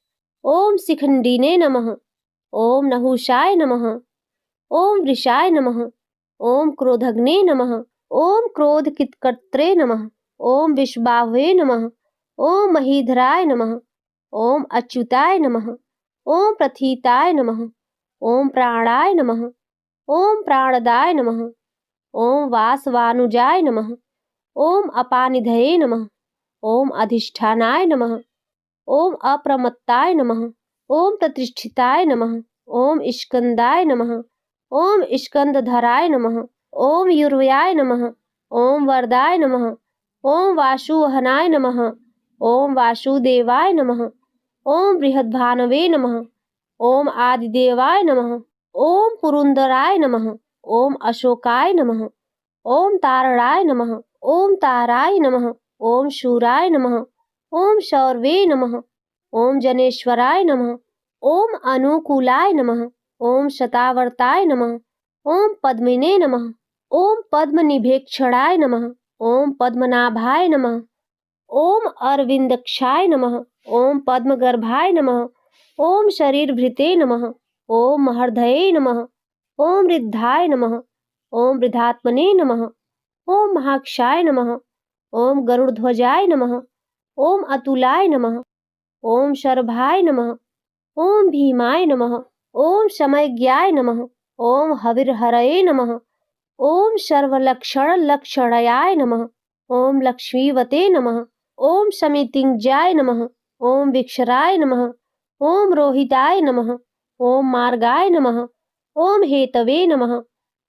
ओम शिखंडिने नमः। ओम नहुषाय नमः। ओम वृषाय नमः। ओम क्रोधग्ने नमः। ओम क्रोधकित्कर्त्रे नमः। ओम विश्वाभवे नमः। ओम महीधराय नमः। ओम अच्युताय नमः। ओम प्रथिताय नमः। ओम प्राणाय नमः। ओम प्राणदाय नमः। ओम वासवानुजाय नमः। ओम अपानिधये नमः। ओम अधिष्ठानाय नमः। ओम अप्रमत्ताय नमः। ओम प्रतिष्ठिताय नमः। ओम स्कंदाय नमः। ओम स्कंदधराय नमः। ओम युर्वयाय नमः। ओम वरदाय नमः। ओम वासुवहनाय नमः। ओम वासुदेवाय नमः। ओम बृहद्भानवे नमः। ओम आदिदेवाय नमः। ओम पुरुंदराय नमः। ओम अशोकाय नमः। ओम तारणाय नमः। ओम ताराय नमः। ओम शूराय नमः। ओम शौरवे नमः। ओम जनेश्वराय नमः। ओम अनुकूलाय नमः। ओम शतावर्ताय नमः। ओम पद्मिने नमः। ओम पद्मनिभेक्षणाय नमः। ओम पद्मनाभाय नमः। ओम अरविंदक्षाय नमः। ओम पद्मगर्भाय नमः। ओम शरीरभृते नमः। ओम महर्दये नमः। ओम रिद्धाय नमः। ओम वृद्धात्मने नमः। ओम महाक्षाय नमः। ओम गरुड़ध्वजाय नमः। ओम अतुलाय नमः। ओम शर्भाय नमः। ओम भीमाय नमः। ओम समयज्ञाय नमः। ओम हविर्हरये नमः। ओम सर्वलक्षण लक्षणयाय नमः। ओम लक्ष्मीवते नमः। ओम समितिंजाय नमः। ओम विक्षराय नमः। ओम रोहिताय नमः। ओम मार्गाय नमः। ओम हेतवे नमः।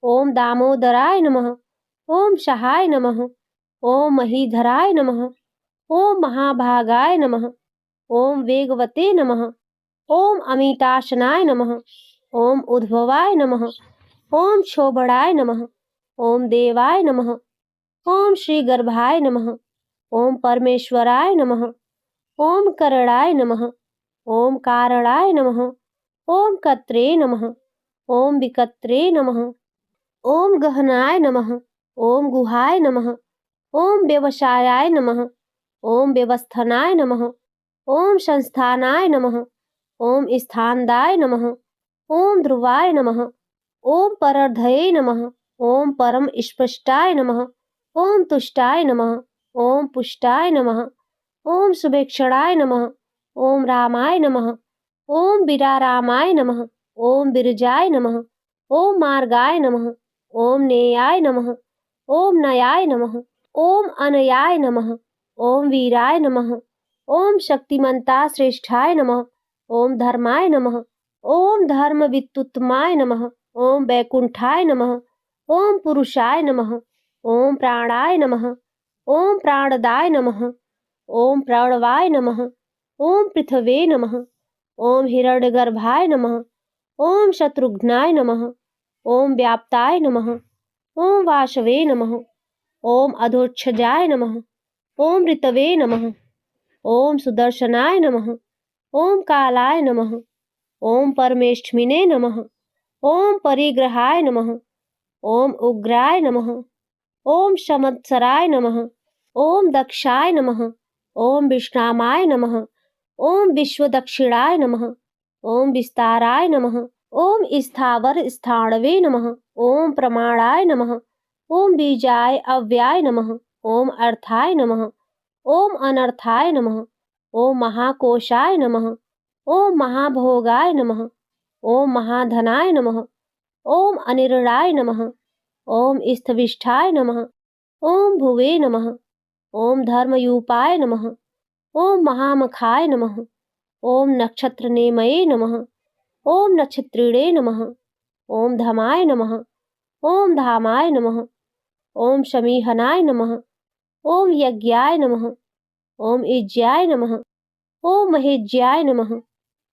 ओम दामोदराय नमः। ओम सहाय नमः। ओम महीधराय नमः। ओम महाभागाय नमः। ओम वेगवते नमः। ओम अमिताशनाय नमः। ओम उद्भवाय नमः। ओम क्षोभणाय नमः। ओम देवाय नमः। ओम श्री गर्भाय नमः। ओम परमेश्वराय नमः। ओम करणाय नमः। ओम कारणाय नमः। ओम कत्रे नमः। ओम विकत्रे नमः। ओम गहनाय नमः। ओम गुहाय नमः। ओम व्यवसायाय नमः। ओम व्यवस्थानाय नमः। ओम संस्थानाय नमः। ओम स्थानदाय नमः। ओम ध्रुवाय नमः। ओम परर्धये नमः। ओम परम स्पष्टाय नमः। ओम तुष्टाय नमः। ओम पुष्टाय नमः। ओम शुभेक्षणाय नमः। ओम रामाय नमः। ओम विरारामाय नमः। ओम विरजाय नमः। ओम मार्गाय नमः। ओम नेयाय नमः। ओम नयाय नमः। ओम अनयाय नमः। ओम वीराय नमः। ओम शक्तिमन्ता श्रेष्ठाय नमः। ओम धर्माय नमः। ओम धर्मवित्तुत्तमाय नमः। ओम वैकुंठाय नमः। ओम पुरुषाय नमः। ओम प्राणाय नमः। ओम प्राणदाय नमः। ओम प्रणवाय नमः। ओम पृथवे नमः। ओम हिरण्यगर्भाय नमः। ओम शत्रुघ्नाय नमः। ओम व्याप्ताय नमः। ओम वासवे नमः। ओम अधोक्षजाय नमः। ओम ऋतवे नमः। ओम सुदर्शनाय नमः। ओम कालाय नमः। ओम परमेष्ठिने नमः। ओम परिग्रहाय नमः। ओम उग्राय नमः। ओम संवत्सराय नमः। ओम दक्षाय नमः। ओम विश्रामाय नमः। ओम विश्वदक्षिणाय नमः। ओम विस्ताराय नमः। ओम स्थावर स्थाणवे नमः। ओम प्रमाणाय नमः। ओम बीजाय अव्याय नमः। ओम अर्थाय नमः। ओम अनर्थाय नमः। ओम महाकोशाय नमः। ओम महाभोगाय नमः। ओम महाधनाय नमः। ओम अनिर्णाय नमः। ओम स्थविष्ठाय नमः। ओम भुवे नमः। ओम धर्मयूपाय नमः। ओम महामखाय नमः। ओम नक्षत्रनेमये नमः। ओम नक्षत्रिणे नमः। ओम धमाय नमः। ओम धामाय नमः। ओम शमीहनाय नमः। ओम यज्ञाय नमः। ओम ईज्याय नमः। ओम महेज्याय नमः।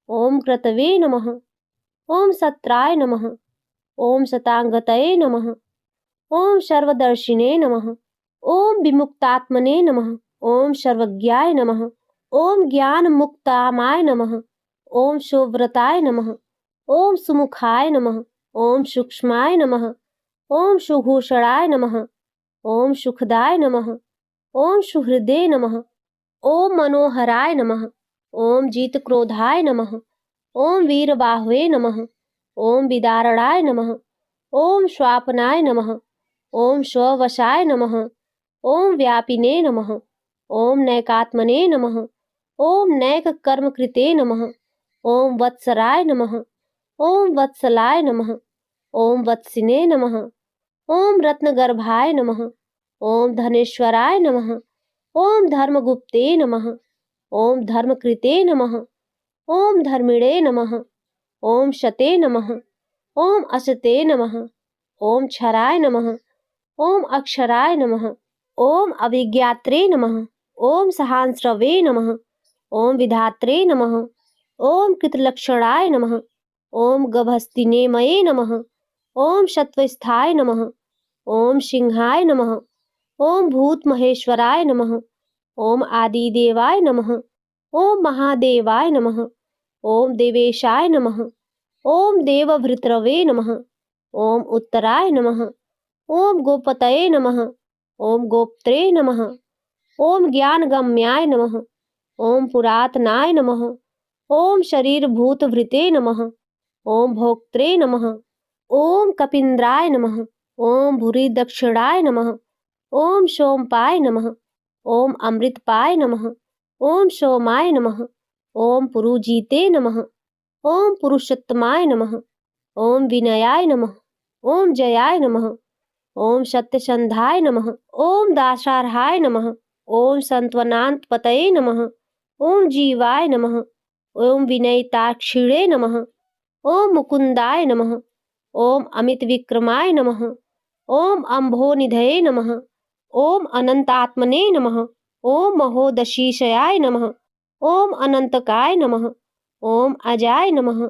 ओम क्रतवे नमः। ओम सत्राय नमः। ओम शतांगतये नमः। ओम सर्वदर्शिने नमः। ओम विमुक्तात्मने नमः। ओम सर्वज्ञाय नमः। ओम ज्ञानमुक्तामाय नमः। ओम शोव्रताय नमः। ओम सुमुखाय नमः। ओम सूक्ष्माय नमः। ओम सुघोषणाय नमः। ओम सुखदाय नमः। ओम सुहृदे नमः। ओम मनोहराय नमः। ओम जीतक्रोधाय नमः। ओम वीरबाहवे नमः। ओम विदारणाय नमः। ओम स्वापनाय नमः। ओम स्ववशाय नमः। ओम व्यापिने नमः। ओम नैकात्मने नमः। ओम नैककर्मकृते नमः। ओम वत्सराय नमः। ओम वत्सलाय नमः। ओम वत्सिने नमः। ओम रत्नगर्भाय नमः। ओम धनेश्वराय नमः। ओम धर्मगुप्ते नमः। ओम धर्मकृते नमः। ओम धर्मिणे नमः। ओम शते नमः। ओम असते नमः। ओम क्षराय नमः। ओम अक्षराय नमः। ओम अभिज्ञात्रे नमः। ओम सहांस्रवे नमः। ओम विधात्रे नमः। ओम कृतलक्षणाय नमः। ओम गभस्तिनेमये नमः। ओम शत्वस्थाय नमः। ओम सिंहाय नमः। ओम भूतमहेश्वराय नमः। ओम आदिदेवाय नमः। ओम महादेवाय नमः। ओम देवेशाय नमः। ओम देवभृतरवे नमः। ओम उत्तराय नमः। ओम गोपतये नमः। ओम गोप्त्रे नमः। ओम ज्ञानगम्याय नमः। ओम पुरातनाय नमः। ओम शरीरभूतभृते नमः। ओम भोक्त्रे नमः। ओम कपीन्द्राय नमः। ओम भूरि दक्षिणाय नमः। ओम सोमपाय नमः। ओम अमृतपाय नमः। ओम सोमाय नमः। ओम पुरुजीते नमः। ओम पुरुषोत्तमाय नमः। ओम विनयाय नमः। ओम जयाय नमः। ओम सत्यसंधाय नमः। ओम दासार्हाय नमः। ओम संत्वनान्तपतये नमः। ओम जीवाय नमः। ओम विनयिताक्षिणे नमः। ओम मुकुंदाय नमः। ओम अमित विक्रमाय नमः। ओम अम्भोनिधये नमः। ओम अनंतात्मने नमः। ओम महोदशीशयाय नमः। ओम अनंतकाय नमः। ओम अजाय नमः।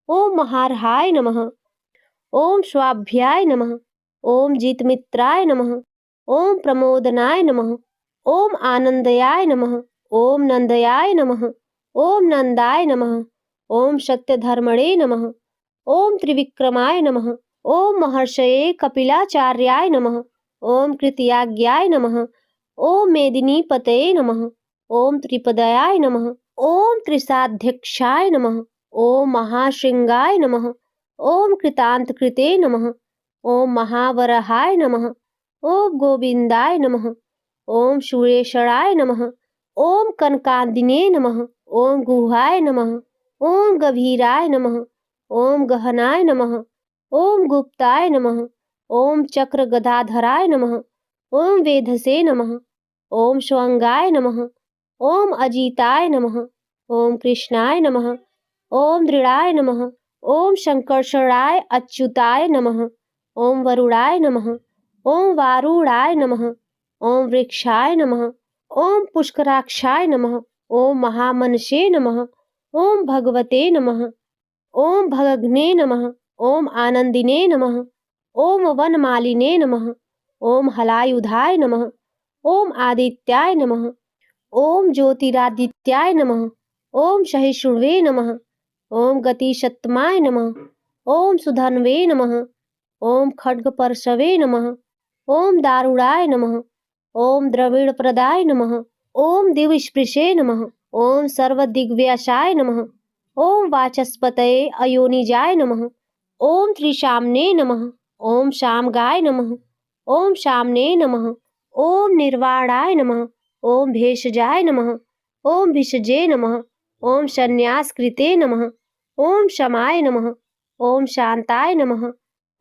ओम महार्हाय नमः। ओम स्वाभ्याय नमः। ओम जीतमित्राय नमः। ओम प्रमोदनाय नमः। ओम आनंदयाय नमः। ओम नंदयाय नमः। ओम नंदाय नमः। ओम सत्यधर्मणे नमः। ओम त्रिविक्रमाय नमः। ओम महर्षये कपिलाचार्याय नमः। ओम कृतयाज्ञाय नमः। ओम मेदिनीपतये नमः। ओम त्रिपदयाय नमः। ओम त्रिसाध्यक्षाय नमः। ओम महाशृंगाय नमः। ओम कृतांतकृते नमः। ओम महावरहाय नमः। ओम गोविंदाय नमः। ओम सुरेशराय नमः। ओम कनकादिने नमः। ओम गुहाय नमः। ओम गभीराय नमः। ओम गहनाय नमः। ओम गुप्ताय नमः। ओम चक्र गदाधराय नमः। ओम वेधसे नमः। ओम स्वंगाय नमः। ओम अजीताय नमः। ओम कृष्णाय नमः। ओम दृढ़ाय नमः। ओम शंकर्षणाय अच्युताय नमः। ओम वरुणाय नमः। ओम वारुणाय नमः। ओम वृक्षाय नमः। ओम पुष्कराक्षाय नमः। ओम महामनसे नमः। ओम भगवते नमः। ओम भगघ्ने नमः। ओम आनंदिने नमः। ओम वनमालिने नमः। ओम हलायुधाय नमः। ओम आदित्याय नमः। ओम ज्योतिरादित्याय नमः। ओम सहिष्णुवे नमः। ओम गतिशतमाय नमः। ओम सुधन्वे नमः। ओम खड्गपर्शवे नमः। ओम दारुणाय नमः। ओम द्रविड़प्रदाय नमः। ओम दिव्यस्पृशे नमः। ओम सर्वदिग्व्यासाय नमः। ओम वाचस्पतये अयोनिजाय नमः। ओम त्रिशाम्ने नमः। ओम शामगाय नमः। ओम शाम्ने नमः। ओम निर्वाणाय नमः। ओम भेषजाय नमः। ओम भिषजे नमः। ओम संन्यासकृते नमः। ओम शमाय नमः। ओम शांताय नमः।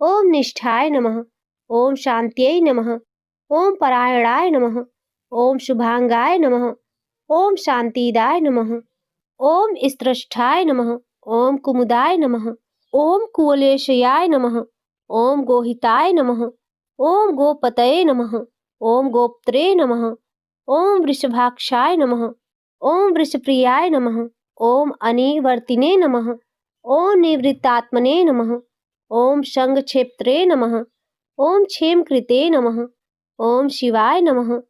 ओम निष्ठाय नमः। ओम शांत्यै नमः। ओम परायणाय नमः। ओम शुभांगाय नमः। ओम शांतिदाय नमः। ओम स्त्रष्ठाय नमः। ओम कुमुदाय नमः। ओम कुवलेशयाय नमः। ओम गोहिताय नमः। ओम गोपतये नमः। ओम गोप्त्रे नमः। ओम वृषभाक्षाय नमः। ओम वृषप्रियाय नमः। ओम अनिवर्तिने नमः। ओम निवृत्तात्मने नमः। ओम शंखक्षेत्रे नमः। ओम क्षेमकृते नमः। ओम शिवाय नमः।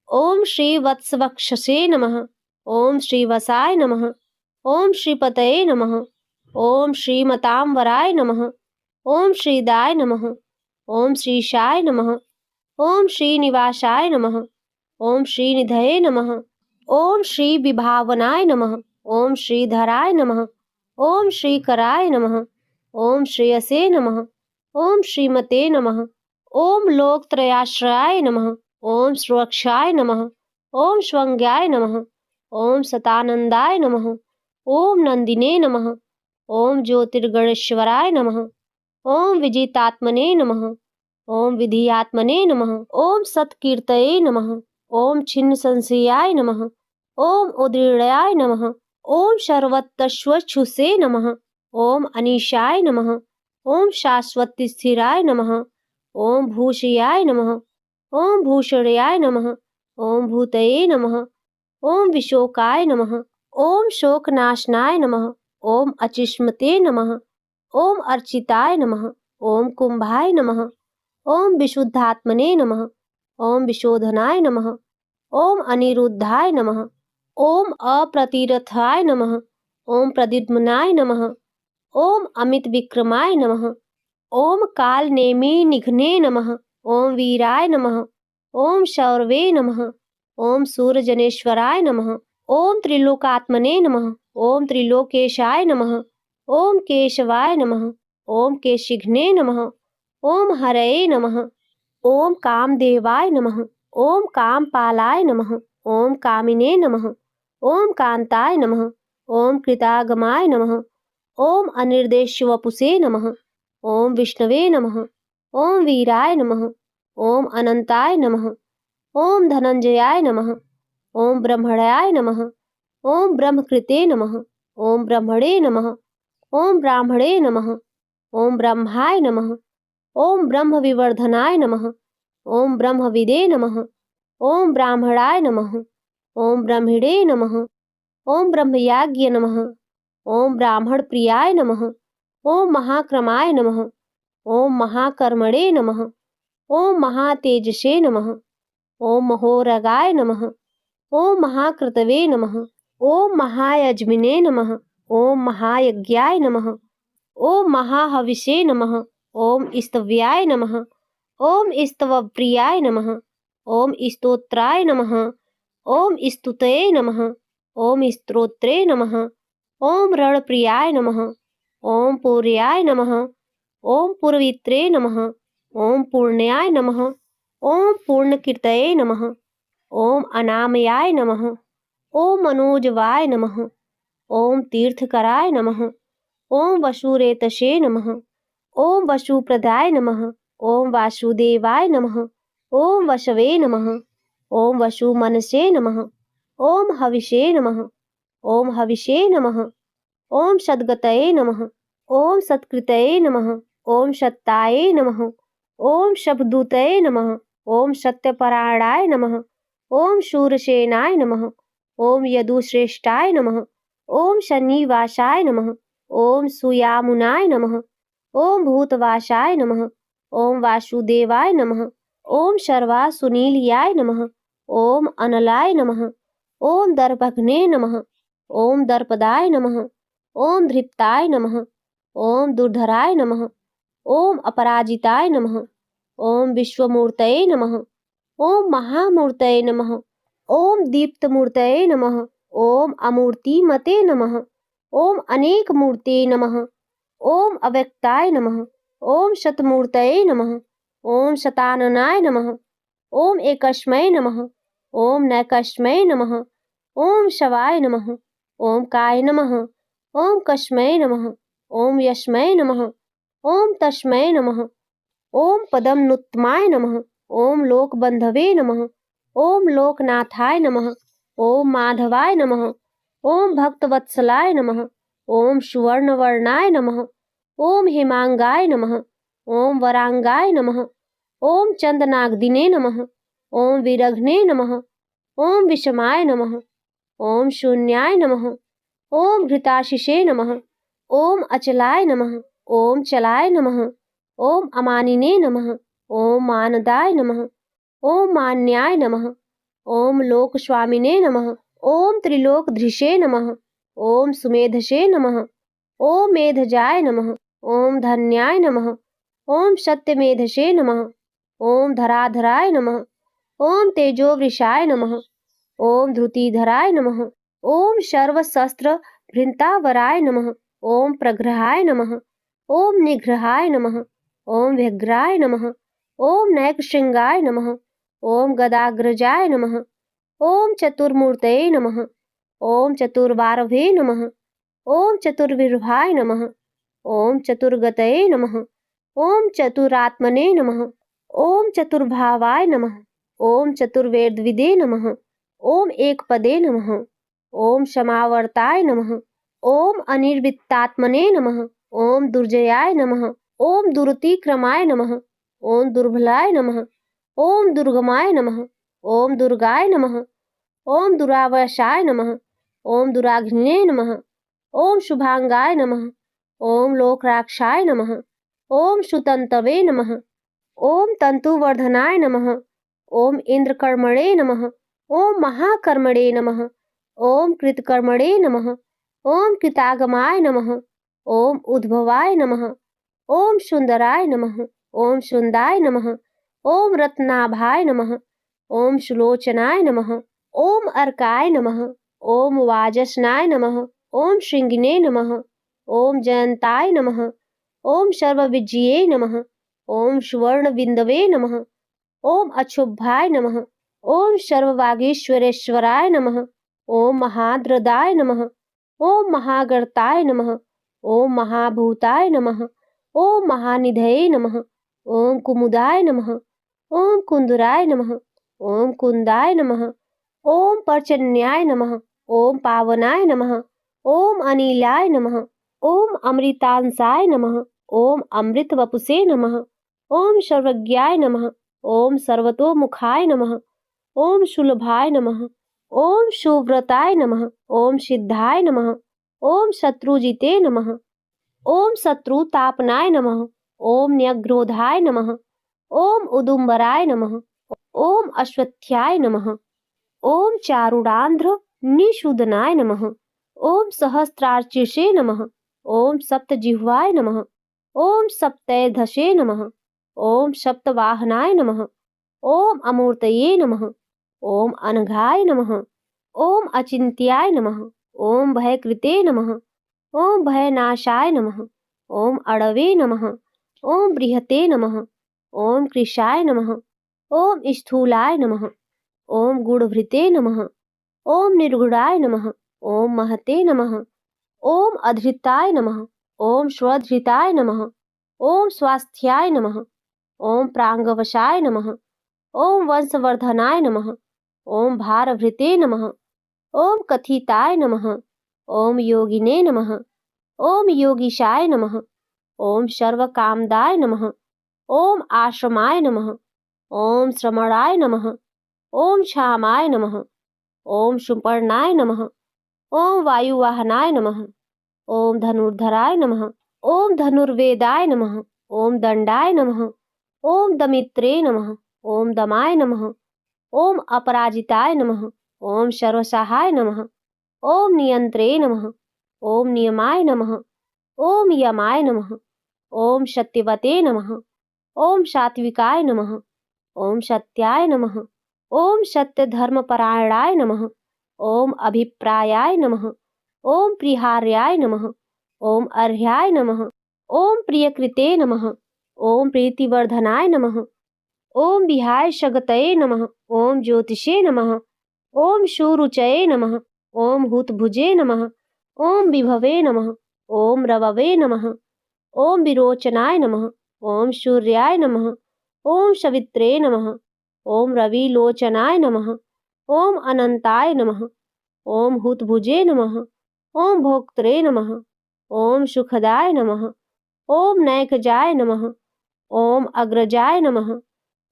ओम श्रीवत्सवक्षसे नमः। ओम श्रीवसाय नमः। ओम श्रीपतये नमः। ओम श्रीमतांबराय नमः। ओम श्रीदाय नमः। ओम श्रीशाय नमः। ओम श्रीनिवासाय नमः। ओम श्रीनिधये नमः। ओम श्री विभावनाय नमः। ओम श्रीधराय नमः। ओम श्रीकराय नमः। ओम श्रेयसे नमः। ओम श्रीमते नमः। ओम लोकत्रयाश्रयाय नमः। ओम सुरक्षाय नमः। ओम स्वंग्याय नमः। ओम सतानंदाय नमः। ओम नंदिने नमः। ओम ज्योतिर्गणेश्वराय नमः। ओम विजितात्मने नमः। ओम विधियात्मने नमः। ओम सत्कीर्तये नमः। ओम छिन्न संशयाय नमः। ओम उदृढ़याय नमः। ओम सर्वतश्वच्छुसे नमः। ओम अनीशाय नमः। ओम शाश्वती स्थिराय नमः। ओम भूषयाय नमः। ओम भूषणयाय नमः। ओम भूतये नमः। ओम विशोकाय नमः। ओम शोकनाशनाय नमः। ओम अचिष्मते नमः। ओम अर्चिताय नमः। ओम कुंभाय नमः। ओम विशुद्धात्मने नमः। ओम विशोधनाय नमः। ओम अनिरुद्धाय नमः। ओम अप्रतिरथाय नमः। ओम प्रद्युम्नाय नमः। ओम अमित विक्रमाय नमः। ओम काल नेमि निघ्ने नमः। ओम वीराय नमः। ओम शौरवे नमः। ओम सूर्यजनेश्वराय नमः। ओम त्रिलोकात्मने नमः। ओम त्रिलोकेशाय नमः। ओम केशवाय नमः। ओम केशिघ्ने नमः। ओम हरये नमः। ओम कामदेवाय नमः। ओम कामपालाय नमः। ओम कामिने नमः। ओम कांताय नमः। ओम कृतागमाय नमः। ओम अनिर्देश्यवपुषे नमः। ओम विष्णवे नमः। ओम वीराय नमः। ओम अनंताय नमः। ओम धनंजयाय नमः। ओम ब्रह्मण्याय नमः। ओम ब्रह्मकृते नमः। ओम ब्रह्मणे नमः। ओम ब्राह्मणे नमः। ओम ब्रह्माय नमः। ओम ब्रह्म विवर्धनाय नमः। ओम ब्रह्मविदे नमः। ओम ब्राह्मणाय नमः। ओम ब्रह्मिणे नमः। ओम ब्रह्मयाज्ञ नमः। ओम ब्राह्मण प्रियाय नमः। ओम महाक्रमाय नमः। ओम महाकर्मणे नमः। ओम महातेजसे नमः। ओम महोरगाय नमः। ओम महाकृतवे नमः। ओम महायज्मिने नमः। ओम महायज्ञाय नमः। ओम महाहविषे नमः। ओम स्तव्याय नमः। ओम स्तवप्रियाय नमः। ओम स्तोत्राय नमः। ओम स्तुतये नमः। ओम स्तोत्रे नमः। ओम रणप्रियाय नमः। ओम पूर्याय नमः। ओम पूर्वित्रे नमः। ओम पूर्ण्याय नमः। ओम पूर्णकीर्तये नमः। ओम अनामयाय नमः। ओम मनोजवाय नमः। ओम तीर्थकराय नमः। ओम वसुरेतसे नमः। ओम वसुप्रदाय नमः। ओम वासुदेवाय नमः। ओम वसवे नमः। ओम वसुमनसे नमः। ओम हविषे नमः। ओम हविषे नमः। ओम सद्गतये नमः। ओम सत्कृतये नमः। ओम सत्ताये नमः। ओम शब्दूतये नमः। ओम सत्यपरायणाय नमः। ओम शूरसेनाय नमः। ओम यदुश्रेष्ठाय नमः। ओम शनिवासाय नमः। ओम सुयामुनाय नमः। ओम भूतवासाय नमः। ओम वासुदेवाय नमः। ओम सर्वासुनीलयाय नमः। ओम अनलाय नमः। ओम दर्पघ्ने नमः। ओम दर्पदाय नमः। ओम धृप्ताय नमः। ओम दुर्धराय नमः। ओम अपराजिताय नमः। ओम विश्वमूर्तये नमः। ओम महामूर्तये नमः। ओम दीप्तमूर्तये नमः। ओम अमूर्तिमते नमः। ओम अनेकमूर्ते नमः। ओम अव्यक्ताय नमः। ओम शतमूर्तये नमः। ओम शताननाय नमः। ओम एकस्मै नमः। ओम नैकस्मै नमः। ओम शवाय नमः। ओम काय नमः। ओम कस्मै नमः। ओम यस्मै नमः। ओम तस्मै नमः। ओम पदमनुत्तमाय नमः। ओम लोकबंधवे नमः। ओम लोकनाथाय नमः। ओम माधवाय नमः। ओम भक्तवत्सलाय नमः। ओम सुवर्णवर्णाय नमः। ओम हेमांगाय नमः। ओम वरांगाय नमः। ओम चंदनाग्दिने नमः। ओम विरघ्ने नमः। ओम विषमाय नमः। ओम शून्याय नमः। ओम घृताशिषे नमः। ओम अचलाय नमः। ओम चलाय नमः। ओम अमानिने नमः। ओम मानदाय नमः। ओम मान्याय नमः। ओम लोकस्वामिने नमः। ओम त्रिलोकधृषे नमः। ओम सुमेधसे नमः। ओम मेधजाय नमः। ओम धन्याय नमः। ओम सत्यमेधसे नमः। ओम धराधराय नमः। ओम तेजोवृषाय नमः। ओम धृतिधराय नमः। ओम सर्वशस्त्र भृंतावराय नमः। ओम प्रग्रहाय नमः। ओम निग्रहाय नमः। ओम व्यग्राय नमः। ओम नैकशृंगाय नमः। ओम गदाग्रजाय नमः। ओम चतुर्मूर्तये नमः। ओम चतुर्बारभे नमः। ओम चतुर्विर्भाय नमः। ओम चतुर्गतये नमः। ओम चतुरात्मने नमः। ओम चतुर्भावाय नमः। ओम चतुर्वेदविदे नमः। ओम एकपदे नमः। ओम समावर्ताय नमः। ओम अनिर्वृत्तात्मने नमः। ओम दुर्जयाय नमः। ओम दुरतिक्रमाय नमः। ओम दुर्बलाय नमः। ओम दुर्गमाय नमः। ओम दुर्गाय नमः। ओम दुरावसाय नमः। ओम दुराग्निने नमः। ओम शुभांगाय नमः। ओम लोकराक्षाय नमः। ओम सुतंतवे नमः। ओम तंतुवर्धनाय नमः। ओम इंद्रकर्मणे नमः। ओम महाकर्मणे नमः। ओम कृतकर्मणे नमः। ओम कृतागमाय नमः। ओम उद्भवाय नमः। ओम सुंदराय नमः। ओम सुंदाय नमः। ओम रत्नाभाय नमः। ओम सुलोचनाय नमः। ओम अर्काय नमः। ओम वाजसनाय नमः। ओम श्रृंगिने नमः। ओम जयंताय नमः। ओम सर्वविजये नमः। ओम सुवर्णबिंदवे नमः। ओम अक्षुभ्याय नमः। ओम सर्ववागीश्वरेश्वराय नमः। ओम महाद्रदाय नमः। ओम महागर्ताय नमः। ओम महाभूताय नमः। ओम महानिधये नमः। ओम कुमुदाय नमः। ओम कुंदराय नमः। ओम कुंदाय नमः। ओम पर्जन्याय नमः। ओम पावनाय नमः। ओम अनिलाय नमः। ओम अमृतांसाय नमः। ओम अमृतवपुषे नमः। ओम सर्वज्ञाय नमः। ओम सर्वतोमुखाय नमः। ओम सुलभाय नमः। ओम सुव्रताय नमः। ओम सिद्धाय नमः। ओम शत्रुजिते नमः। ओम शत्रुतापनाय नमः। ओम न्यग्रोधाय नमः। ओम उदुम्बराय नमः। ओम अश्वत्थाय नमः। ओम चारुडांध्र निषूदनाय नमः। ओम सहस्त्रार्चिषे नमः। ओम सप्तजिह्वाय नमः। ओम सप्तैधसे नमः। ओम सप्तवाहनाय नमः। ओम अमूर्तये नमः। ओम अनघाय नमः। ओम अचिन्त्याय नमः। ओम भयकृते नमः। ओम भयनाशाय नमः। ओम अड़वे नमः। ओम बृहते नमः। ओम कृशाय नमः। ओम स्थूलाय नमः। ओम गूढ़भृते नमः। ओम निर्गुणाय नमः। ओम महते नमः। ओम अधृताय नमः। ओम स्वधृताय नमः। ओम स्वास्थ्याय नमः। ओम प्रांगवशाय नमः। ओम वंशवर्धनाय नमः। ओम भारभृते नमः। ओम कथिताय नमः। ओम योगिने नमः। ओम योगीशाय नमः। ओम सर्वकामदाय नमः। ओम आश्रमाय नमः। ओम श्रमणाय नमः। ओम क्षामाय नमः। ओम सुपर्णाय नमः। ओम वायुवाहनाय नमः। ओम धनुर्धराय नमः। ओम धनुर्वेदाय नमः। ओम दंडाय नमः। ओम दमित्रे नमः। ओम दमाय नमः। ओम अपराजिताय नमः। ओम सर्वसहाय नमः। ओम नियंत्रे नमः। ओम नियमाय नमः। ओम यमाय नमः। ओम सत्यवते नमः। ओम सात्विकाय नमः। ओम सत्याय नमः। ओम सत्यधर्मपरायणाय नमः। ओम अभिप्रायाय नमः। ओम प्रिहार्याय नमः। ओम अर्ह्याय नमः। ओम प्रियकृते नमः। ओम प्रीतिवर्धनाय नमः। ओम विहाय शगतये नमः। ओम ज्योतिषे नमः। ओम शूरुचये नमः। ओम हुतभुजे नमः। ओम विभवे नमः। ओम रववे नमः। ओम विरोचनाय नमः। ओम सूर्याय नमः। ओम सवित्रे नमः। ओम रविलोचनाय नमः। ओम अनंताय नमः। ओम हुतभुजे नमः। ओम भोक्त्रे नमः। ओम सुखदाय नमः। ओम नैकजाय नमः। ओम अग्रजाय नमः।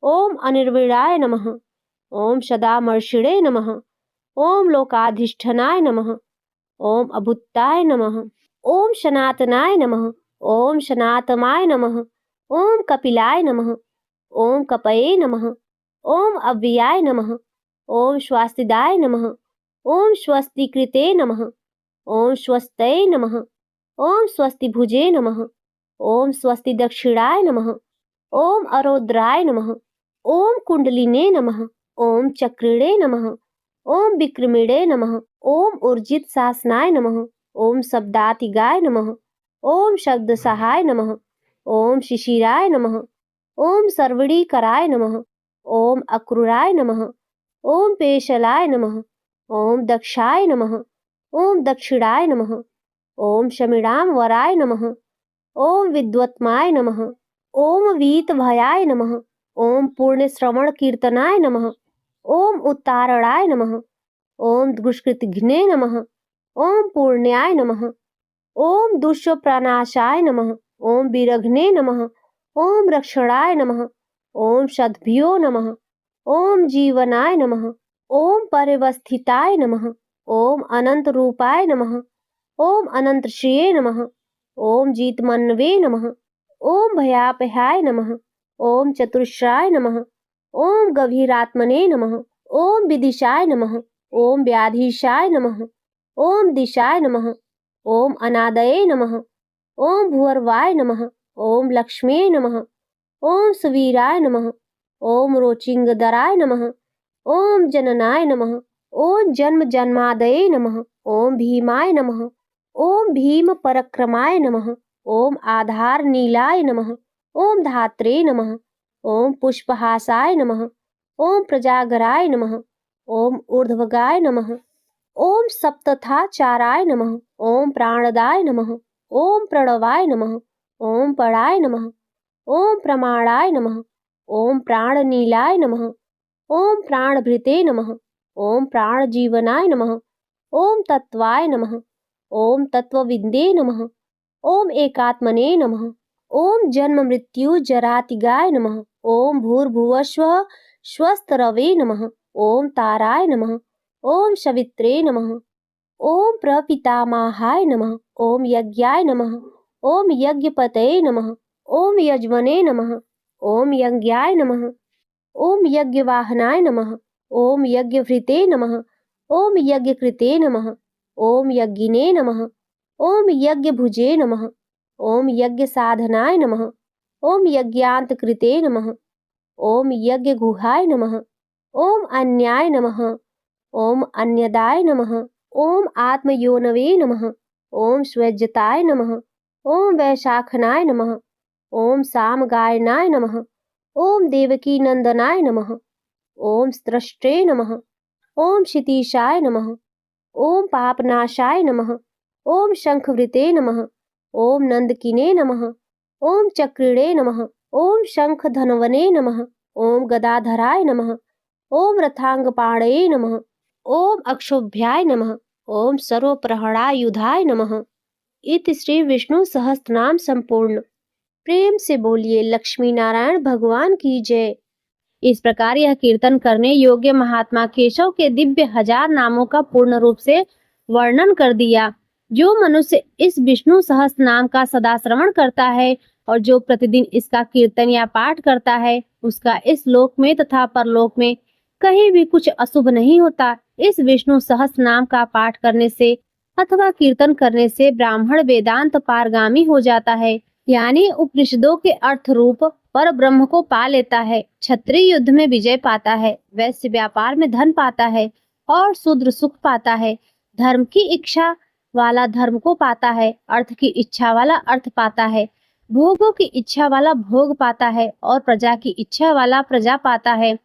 ओम अनिर्विणाय नमः। ओम सदामर्षिणे नमः। ओम लोकाधिष्ठनाय नमः। ओम अभुत्ताय नमः। ओम सनातनाय नमः। ओम सनातमाय नमः। ओम कपिलाय नमः। ओम कपये नमः। ओम अव्ययाय नमः। ओम स्वास्तिदाय नमः। ओम स्वस्तिकृते नमः। ओम स्वस्तये नमः। ओम स्वस्तिभुजे नमः। ओम स्वस्ति दक्षिणाय नमः। ओम अरोद्राय नमः। ओम कुंडलिने नमः। ओम चक्रिणे नमः। ओम विक्रमिणे नमः। ओम ऊर्जित शासनाय नमः। ओम शब्दातिगाय नमः। ओम शब्द सहाय नमः। ओम शिशिराय नमः। ओम सर्वणीकराय नमः। ओम अक्रूराय नमः। ओम पेशलाय नमः। ओम दक्षाय नमः। ओम दक्षिणाय नमः। ओम शमिणाम वराय नमः। ओम विद्वत्माय नमः। ओम वीतभयाय नमः। ओम पूर्ण श्रवण कीर्तनाय नमः। ओम उत्तारणाय नमः। ओम दुष्कृतघ्ने नमः। ओम पूर्ण्याय नमः। ओम दुष्प्रनाशाय नमः। ओम विरघ्ने नमः। ओम रक्षणाय नमः। ओम सद्भ्यो नमः। ओम जीवनाय नमः। ओम परिवस्थिताय नमः। ओम अनंत रूपाय नमः। ओम अनंत श्रिये नमः। ओम जीतमन्वे नमः। ओम भयापहाय नमः। ओम चतुष्राय नमः। ओम गभीरात्मने नमः। ओम विदिशाय नमः। ओम व्याधीशाय नमः। ओम दिशाय नमः। ओम अनादये नमः। ओम भूर्वाय नमः। ओम लक्ष्मी नमः। ओम सुवीराय नमः। ओम रोचिंगदराय नमः। ओम जननाय नमः। ओम जन्म जन्मादये नमः। ओम भीमाय नमः। ओम भीम पराक्रमाय नमः। ओम आधार नीलाय नमः। ओम धात्रे नमः। ओम पुष्पहासाय नमः। ओम प्रजागराय नमः। ओम ऊर्ध्वगाय नमः। ओम सप्तथाचाराय नमः। ओम प्राणदाय नमः। ओम प्रणवाय नमः। ओम पराय नमः। ओम प्रमाणाय नमः। ओम प्राणनीलाय नमः। ओम प्राणभृते नमः। ओम प्राणजीवनाय नमः। ओम तत्वाय नमः। ओम तत्वविन्दे नमः। ओम एकात्मने नमः। ओम जन्म मृत्यु जरातिगाय नमः। ओम भूर्भुवस्वः स्वस्तरवे नमः। ओम ताराय नमः। ओम सवित्रे नमः। ओम प्रपितामहाय नमः। ओम यज्ञाय नमः। ओम यज्ञपतये नमः। ओम यजमने नमः। ओम यज्ञाय नमः। ओम यज्ञवाहनाय नमः। ओम यज्ञभृते नमः। ओम यज्ञकृते नमः। ओम यज्ञिने नमः। ओम यज्ञभुजे नमः। ओम यज्ञसाधनाय नमः। ओम यज्ञान्तकृते नमः। ओम यज्ञगुहाय नमः। ओम अन्याय नमः। ओम अन्यदाय नमः। ओम आत्मयोनवे नमः। ओम स्वज्यताय नमः। ओम वैशाखनाय नमः। ओम सामगायनाय नमः। ओम देवकी नंदनाय नमः। ओम स्त्रष्टे नमः। ओम क्षितीशाय नमः। ओम पापनाशाय नमः। ओम शंखवृते नमः। ओम नंदकिने नमः। ओम चक्रिणे नमः। ओम शंखधनवने नमः। ओम गदाधराय नमः। ओम रथांगपाणये नमः। ओम अक्षोभ्याय नमः। ओम सर्वप्रहणायुधाय नमः। इति श्री विष्णु सहस्त्रनाम संपूर्ण। प्रेम से बोलिए लक्ष्मी नारायण भगवान की जय। इस प्रकार यह कीर्तन करने योग्य महात्मा केशव के दिव्य 1000 नामों का पूर्ण रूप से वर्णन कर दिया। जो मनुष्य इस विष्णु सहस्त्र नाम का सदा श्रवण करता है और जो प्रतिदिन इसका कीर्तन या पाठ करता है, उसका इस लोक में तथा परलोक में कहीं भी कुछ अशुभ नहीं होता। इस विष्णु सहस्त्र नाम का पाठ करने से अथवा कीर्तन करने से ब्राह्मण वेदांत पारगामी हो जाता है, यानी उपनिषदों के अर्थ रूप पर ब्रह्म को पा लेता है, क्षत्रिय युद्ध में विजय पाता है, वैश्य व्यापार में धन पाता है और शूद्र सुख पाता है, धर्म की इच्छा वाला धर्म को पाता है, अर्थ की इच्छा वाला अर्थ पाता है, भोगों की इच्छा वाला भोग पाता है और प्रजा की इच्छा वाला प्रजा पाता है।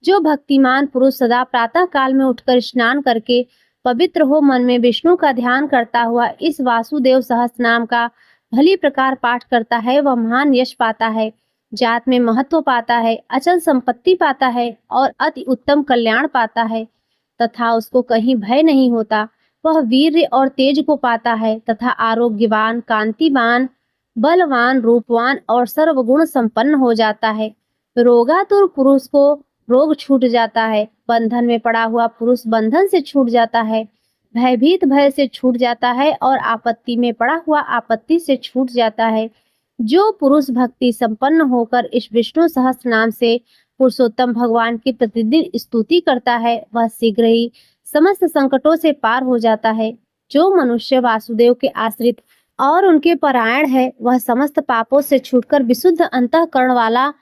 जो भक्तिमान पुरुष सदा प्रातः काल में उठकर स्नान करके पवित्र हो मन में विष्णु का ध्यान करता हुआ इस वासुदेव सहस्त्र नाम का भली प्रकार पाठ करता है, वह महान यश पाता है, जात में महत्व पाता है, अचल संपत्ति पाता है और अति उत्तम कल्याण पाता है तथा उसको कहीं भय नहीं होता। वह वीर्य और तेज को पाता है तथा आरोग्यवान, कांतिवान, बलवान, रूपवान और सर्वगुण संपन्न हो जाता है। रोगातुर पुरुष को रोग छूट जाता है, बंधन में पड़ा हुआ पुरुष बंधन से छूट जाता है, भयभीत भय से छूट जाता है और आपत्ति में पड़ा हुआ आपत्ति से छूट जाता है। जो पुरुष भक्ति संपन्न होकर इस विष्णु सहस्त्र नाम से पुरुषोत्तम भगवान की प्रतिदिन स्तुति करता है, वह शीघ्र ही समस्त संकटों से पार हो जाता है। जो मनुष्य वासुदेव के आश्रित और उनके परायण है, वह समस्त पापों से छूटकर विशुद्ध अंतःकरण वाला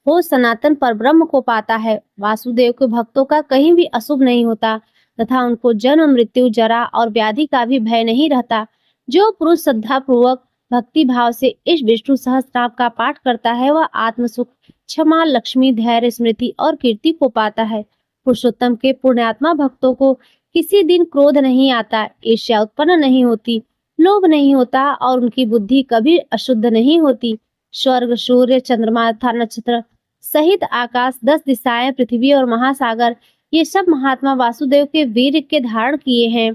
हो सनातन परब्रह्म को पाता है। वासुदेव के भक्तों का कहीं भी अशुभ नहीं होता तथा उनको जन्म, मृत्यु, जरा और व्याधि का भी भय नहीं रहता। जो पुरुष श्रद्धा पूर्वक भक्ति भाव से इस विष्णु सहस्त्र नाम का पाठ करता है, वह आत्म सुख, क्षमा, लक्ष्मी, धैर्य, स्मृति और कीर्ति को पाता है। पुरुषोत्तम के पुण्यात्मा भक्तों को किसी दिन क्रोध नहीं आता, ईर्ष्या उत्पन्न नहीं होती, लोभ नहीं होता और उनकी बुद्धि कभी अशुद्ध नहीं होती। स्वर्ग, सूर्य, चंद्रमा तथा नक्षत्र सहित आकाश, 10 दिशाएं, पृथ्वी और महासागर, ये सब महात्मा वासुदेव के वीर के धारण किए हैं।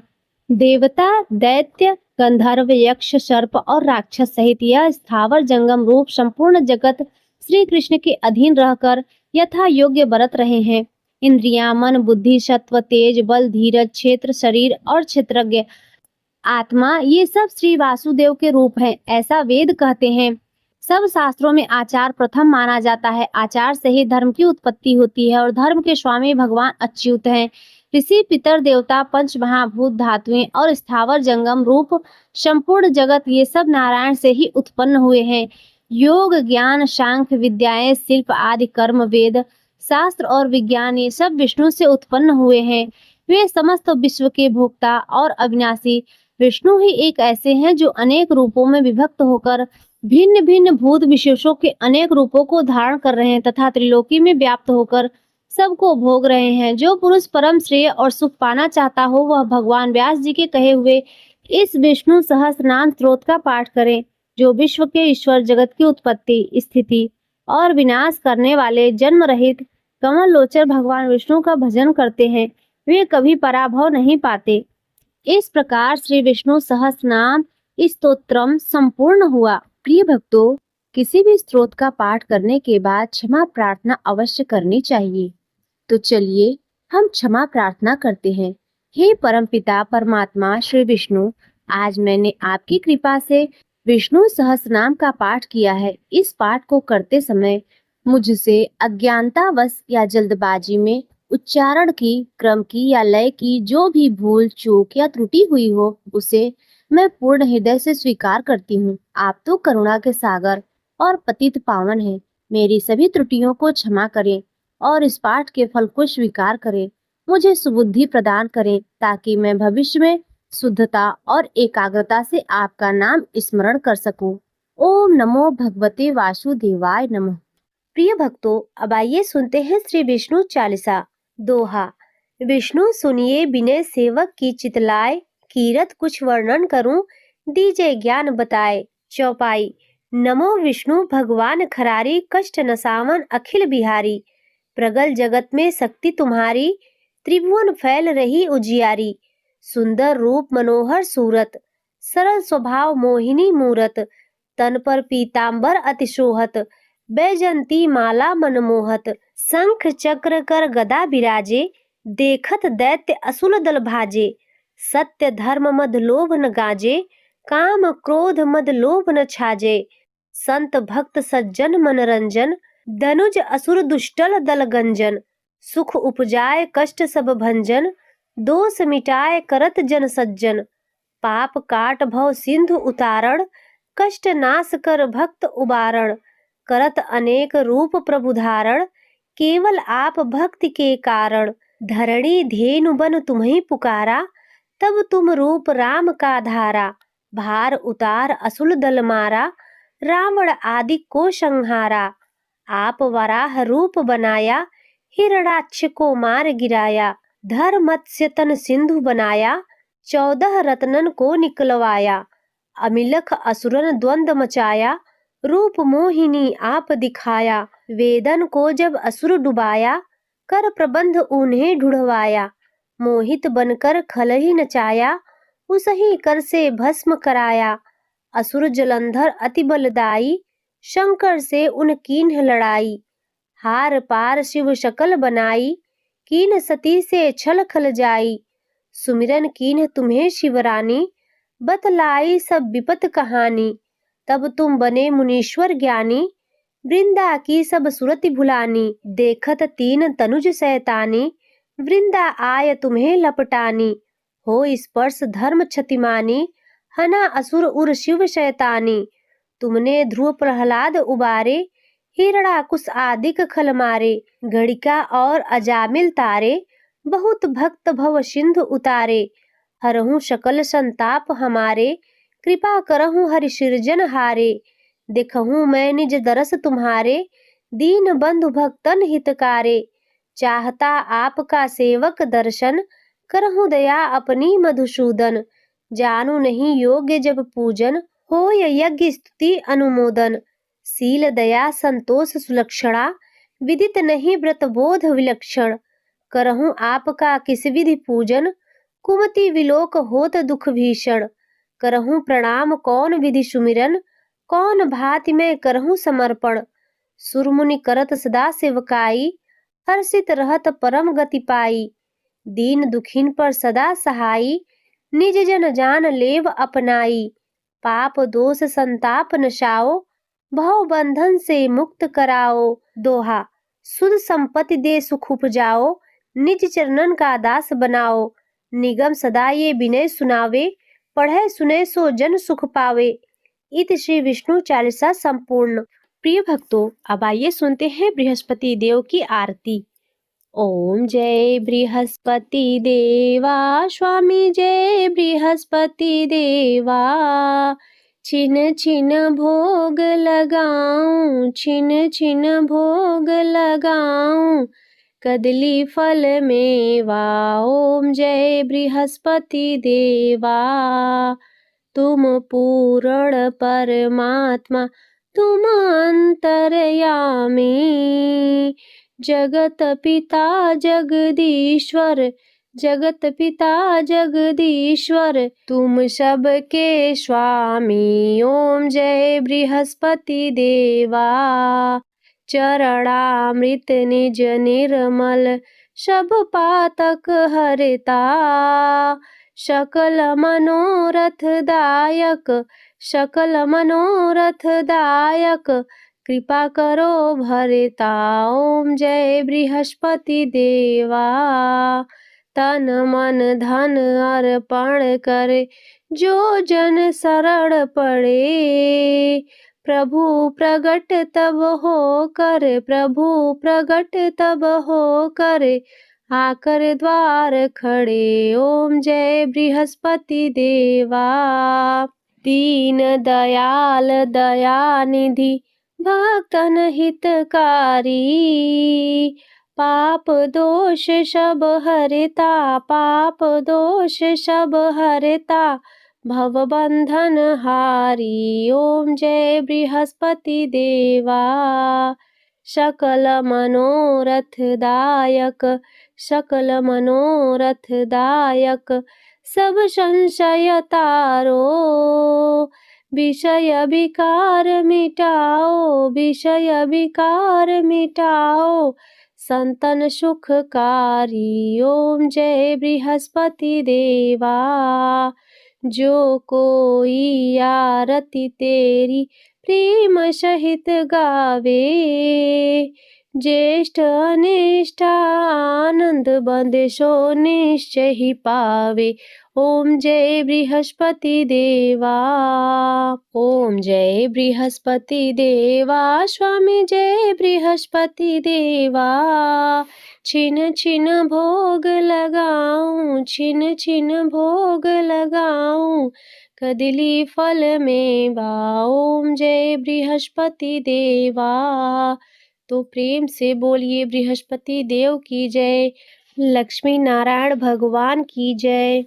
देवता, दैत्य, गंधर्व, यक्ष, सर्प और राक्षस सहित यह स्थावर जंगम रूप संपूर्ण जगत श्री कृष्ण के अधीन रहकर यथा योग्य बरत रहे हैं। इंद्रियां, मन, बुद्धि, सत्व, तेज, बल, धीरज, क्षेत्र, शरीर और क्षेत्रज्ञ आत्मा, ये सब श्री वासुदेव के रूप हैं, ऐसा वेद कहते हैं। सब शास्त्रों में आचार प्रथम माना जाता है। आचार से ही धर्म की उत्पत्ति होती है और धर्म के स्वामी भगवान अच्युत हैं। ऋषि, पितर, देवता, पंच महाभूत, धातुएं और स्थावर जंगम रूप संपूर्ण जगत, ये सब नारायण से ही उत्पन्न हुए हैं। योग, ज्ञान, सांख्य विद्याएं, शिल्प आदि कर्म, वेद, शास्त्र और विज्ञान, ये सब विष्णु से उत्पन्न हुए हैं। वे समस्त विश्व के भोक्ता और अविनाशी विष्णु ही एक ऐसे हैं जो अनेक रूपों में विभक्त होकर भिन्न भिन्न भूत विशेषों के अनेक रूपों को धारण कर रहे हैं तथा त्रिलोकी में व्याप्त होकर सबको भोग रहे हैं। जो पुरुष परम श्रेय और सुख पाना चाहता हो, वह भगवान व्यास जी के कहे हुए इस विष्णु सहस्त्र नाम स्तोत्र का पाठ करें, जो विश्व के ईश्वर, जगत की उत्पत्ति, स्थिति और विनाश करने वाले जन्म रहित कमल लोचन भगवान विष्णु का भजन करते हैं, वे कभी पराभव नहीं पाते। इस प्रकार श्री विष्णु सहस्त्र नाम स्तोत्रम संपूर्ण हुआ। प्रिय भक्तों, किसी भी स्तोत्र का पाठ करने के बाद क्षमा प्रार्थना अवश्य करनी चाहिए। तो चलिए हम क्षमा प्रार्थना करते हैं। हे परमपिता परमात्मा श्री विष्णु, आज मैंने आपकी कृपा से विष्णु सहस्त्र नाम का पाठ किया है। इस पाठ को करते समय मुझसे अज्ञानतावश या जल्दबाजी में उच्चारण की, क्रम की या लय की जो भी भूल चूक या त्रुटि हुई हो, उसे मैं पूर्ण हृदय से स्वीकार करती हूँ। आप तो करुणा के सागर और पतित पावन हैं। मेरी सभी त्रुटियों को क्षमा करें और इस पाठ के फल को स्वीकार करें। मुझे सुबुद्धि प्रदान करें ताकि मैं भविष्य में शुद्धता और एकाग्रता से आपका नाम स्मरण कर सकूं। ओम नमो भगवते वासुदेवाय नमः। प्रिय भक्तों, अब आइए सुनते हैं श्री विष्णु चालीसा। दोहा। विष्णु सुनिए विनय सेवक की चितलाए, कीरत कुछ वर्णन करूं, दीजे ज्ञान बताए। चौपाई। नमो विष्णु भगवान खरारी, कष्ट नसावन अखिल बिहारी। प्रगल जगत में शक्ति तुम्हारी, त्रिभुवन फैल रही उजियारी। सुंदर रूप मनोहर सूरत, सरल स्वभाव मोहिनी मूरत। तन पर पीतांबर अति शोहत, बैजंती माला मनमोहत। शंख चक्र कर गदा बिराजे, देखत दैत्य असुर दल भाजे। सत्य धर्म मद लोभ न गाजे, काम क्रोध मद लोभ न छाजे। संत भक्त सज्जन मनरंजन, धनुज असुर दुष्टल दल गंजन। सुख उपजाए कष्ट सब भंजन, दोष मिटाए करत जन सज्जन। पाप काट भव सिंधु उतारण, कष्ट नाश कर भक्त उबारण। करत अनेक रूप प्रभु धारण, केवल आप भक्ति के कारण। धरणी धेनु बन तुम्हें पुकारा, तब तुम रूप राम का धारा। भार उतार असुर दल मारा, रावण आदि को संहारा। आप वराह रूप बनाया, हिरणाक्ष को मार गिराया। धर मत्स्य तन सिंधु बनाया, 14 रत्नन को निकलवाया। अमिलख असुरन द्वंद मचाया, रूप मोहिनी आप दिखाया। वेदन को जब असुर डुबाया, कर प्रबंध उन्हें ढूढ़वाया। मोहित बनकर खल ही नचाया, उसही कर से भस्म कराया। असुर जलंधर अति बलदाई, शंकर से उन कीन्ह लड़ाई। हार पार शिव शकल बनाई, कीन सती से छल खल जाई। सुमिरन कीन्ह तुम्हें शिवरानी, बतलाई सब विपत कहानी। तब तुम बने मुनीश्वर ज्ञानी, वृंदा की सब सुरति भुलानी। देखत तीन तनुज सैतानी, वृंदा आय तुम्हें लपटानी। हो स्पर्श धर्म क्षतिमानी, हना असुर उर शिव शैतानी। तुमने ध्रुव प्रहलाद उबारे, हिरणाकुश आदिक खल मारे। गणिका और अजामिल तारे, बहुत भक्त भव सिंधु उतारे। हरहु सकल संताप हमारे, कृपा करहु हरि सिरजन हारे। देखहु मैं निज दरस तुम्हारे, दीन बंधु भक्तन हितकारे। चाहता आपका सेवक दर्शन, करहु दया अपनी मधुसूदन। जानू नहीं योग्य जब पूजन, होय यज्ञ स्तुति अनुमोदन। शील दया संतोष सुलक्षणा, विदित नहीं व्रत बोध विलक्षण। करहु आपका किस विधि पूजन, कुमति विलोक होत दुख भीषण। करहु प्रणाम कौन विधि सुमिरन, कौन भांति में करहु समर्पण। सुरमुनि करत सदा सेवकाई, हर्षित रहत परम गति पाई। दीन दुखिन पर सदा सहाई, निज जन जान लेव अपनाई। पाप दोष संताप नशाओ, भव बंधन से मुक्त कराओ। दोहा। सुध संपत्ति दे सुख उपजाओ, निज चरणन का दास बनाओ। निगम सदा ये विनय सुनावे, पढ़े सुने सो जन सुख पावे। इत श्री विष्णु चालीसा संपूर्ण। प्रिय भक्तों, अब आइए सुनते हैं बृहस्पति देव की आरती। ओम जय बृहस्पति देवा, स्वामी जय बृहस्पति देवा। छिन छिन भोग लगाऊं, छिन छिन भोग लगाऊं, कदली फल मेवा। ओम जय बृहस्पति देवा। तुम पूर्ण परमात्मा, तुम अंतर्यामी। जगत पिता जगदीश्वर, जगत पिता जगदीश्वर, तुम सबके स्वामी। ओम जय बृहस्पति देवा। चरणामृत निज निर्मल, सब पातक हरता। सकल मनोरथ दायक, सकल मनोरथ दायक, कृपा करो भरता। ओम जय बृहस्पति देवा। तन मन धन अर्पण करे, जो जन शरण पड़े। प्रभु प्रगट तब हो कर, प्रभु प्रगट तब हो कर, आकर द्वार खड़े। ओम जय बृहस्पति देवा। दीन दयाल दयानिधि, भक्तन हितकारी। पाप दोष सब हरता, पाप दोष सब हरता, भव बंधन हारी। ओम जय बृहस्पति देवा। सकल मनोरथ दायक, सकल मनोरथ दायक, सब संशय तारो। विषय विकार मिटाओ, विषय विकार मिटाओ, संतन सुखकारी। ओम जय बृहस्पति देवा। जो कोई आरती तेरी प्रेम सहित गावे, ज्येष्ठ अनिष्ठ आनंद बंदे सो निश्चय ही पावे। ओम जय बृहस्पति देवा। ओम जय बृहस्पति देवा, स्वामी जय बृहस्पति देवा। छिन छिन भोग लगाऊं, छिन छिन भोग लगाऊं, कदली फल में बा। ओम जय बृहस्पति देवा। तो प्रेम से बोलिए बृहस्पति देव की जय, लक्ष्मी नारायण भगवान की जय।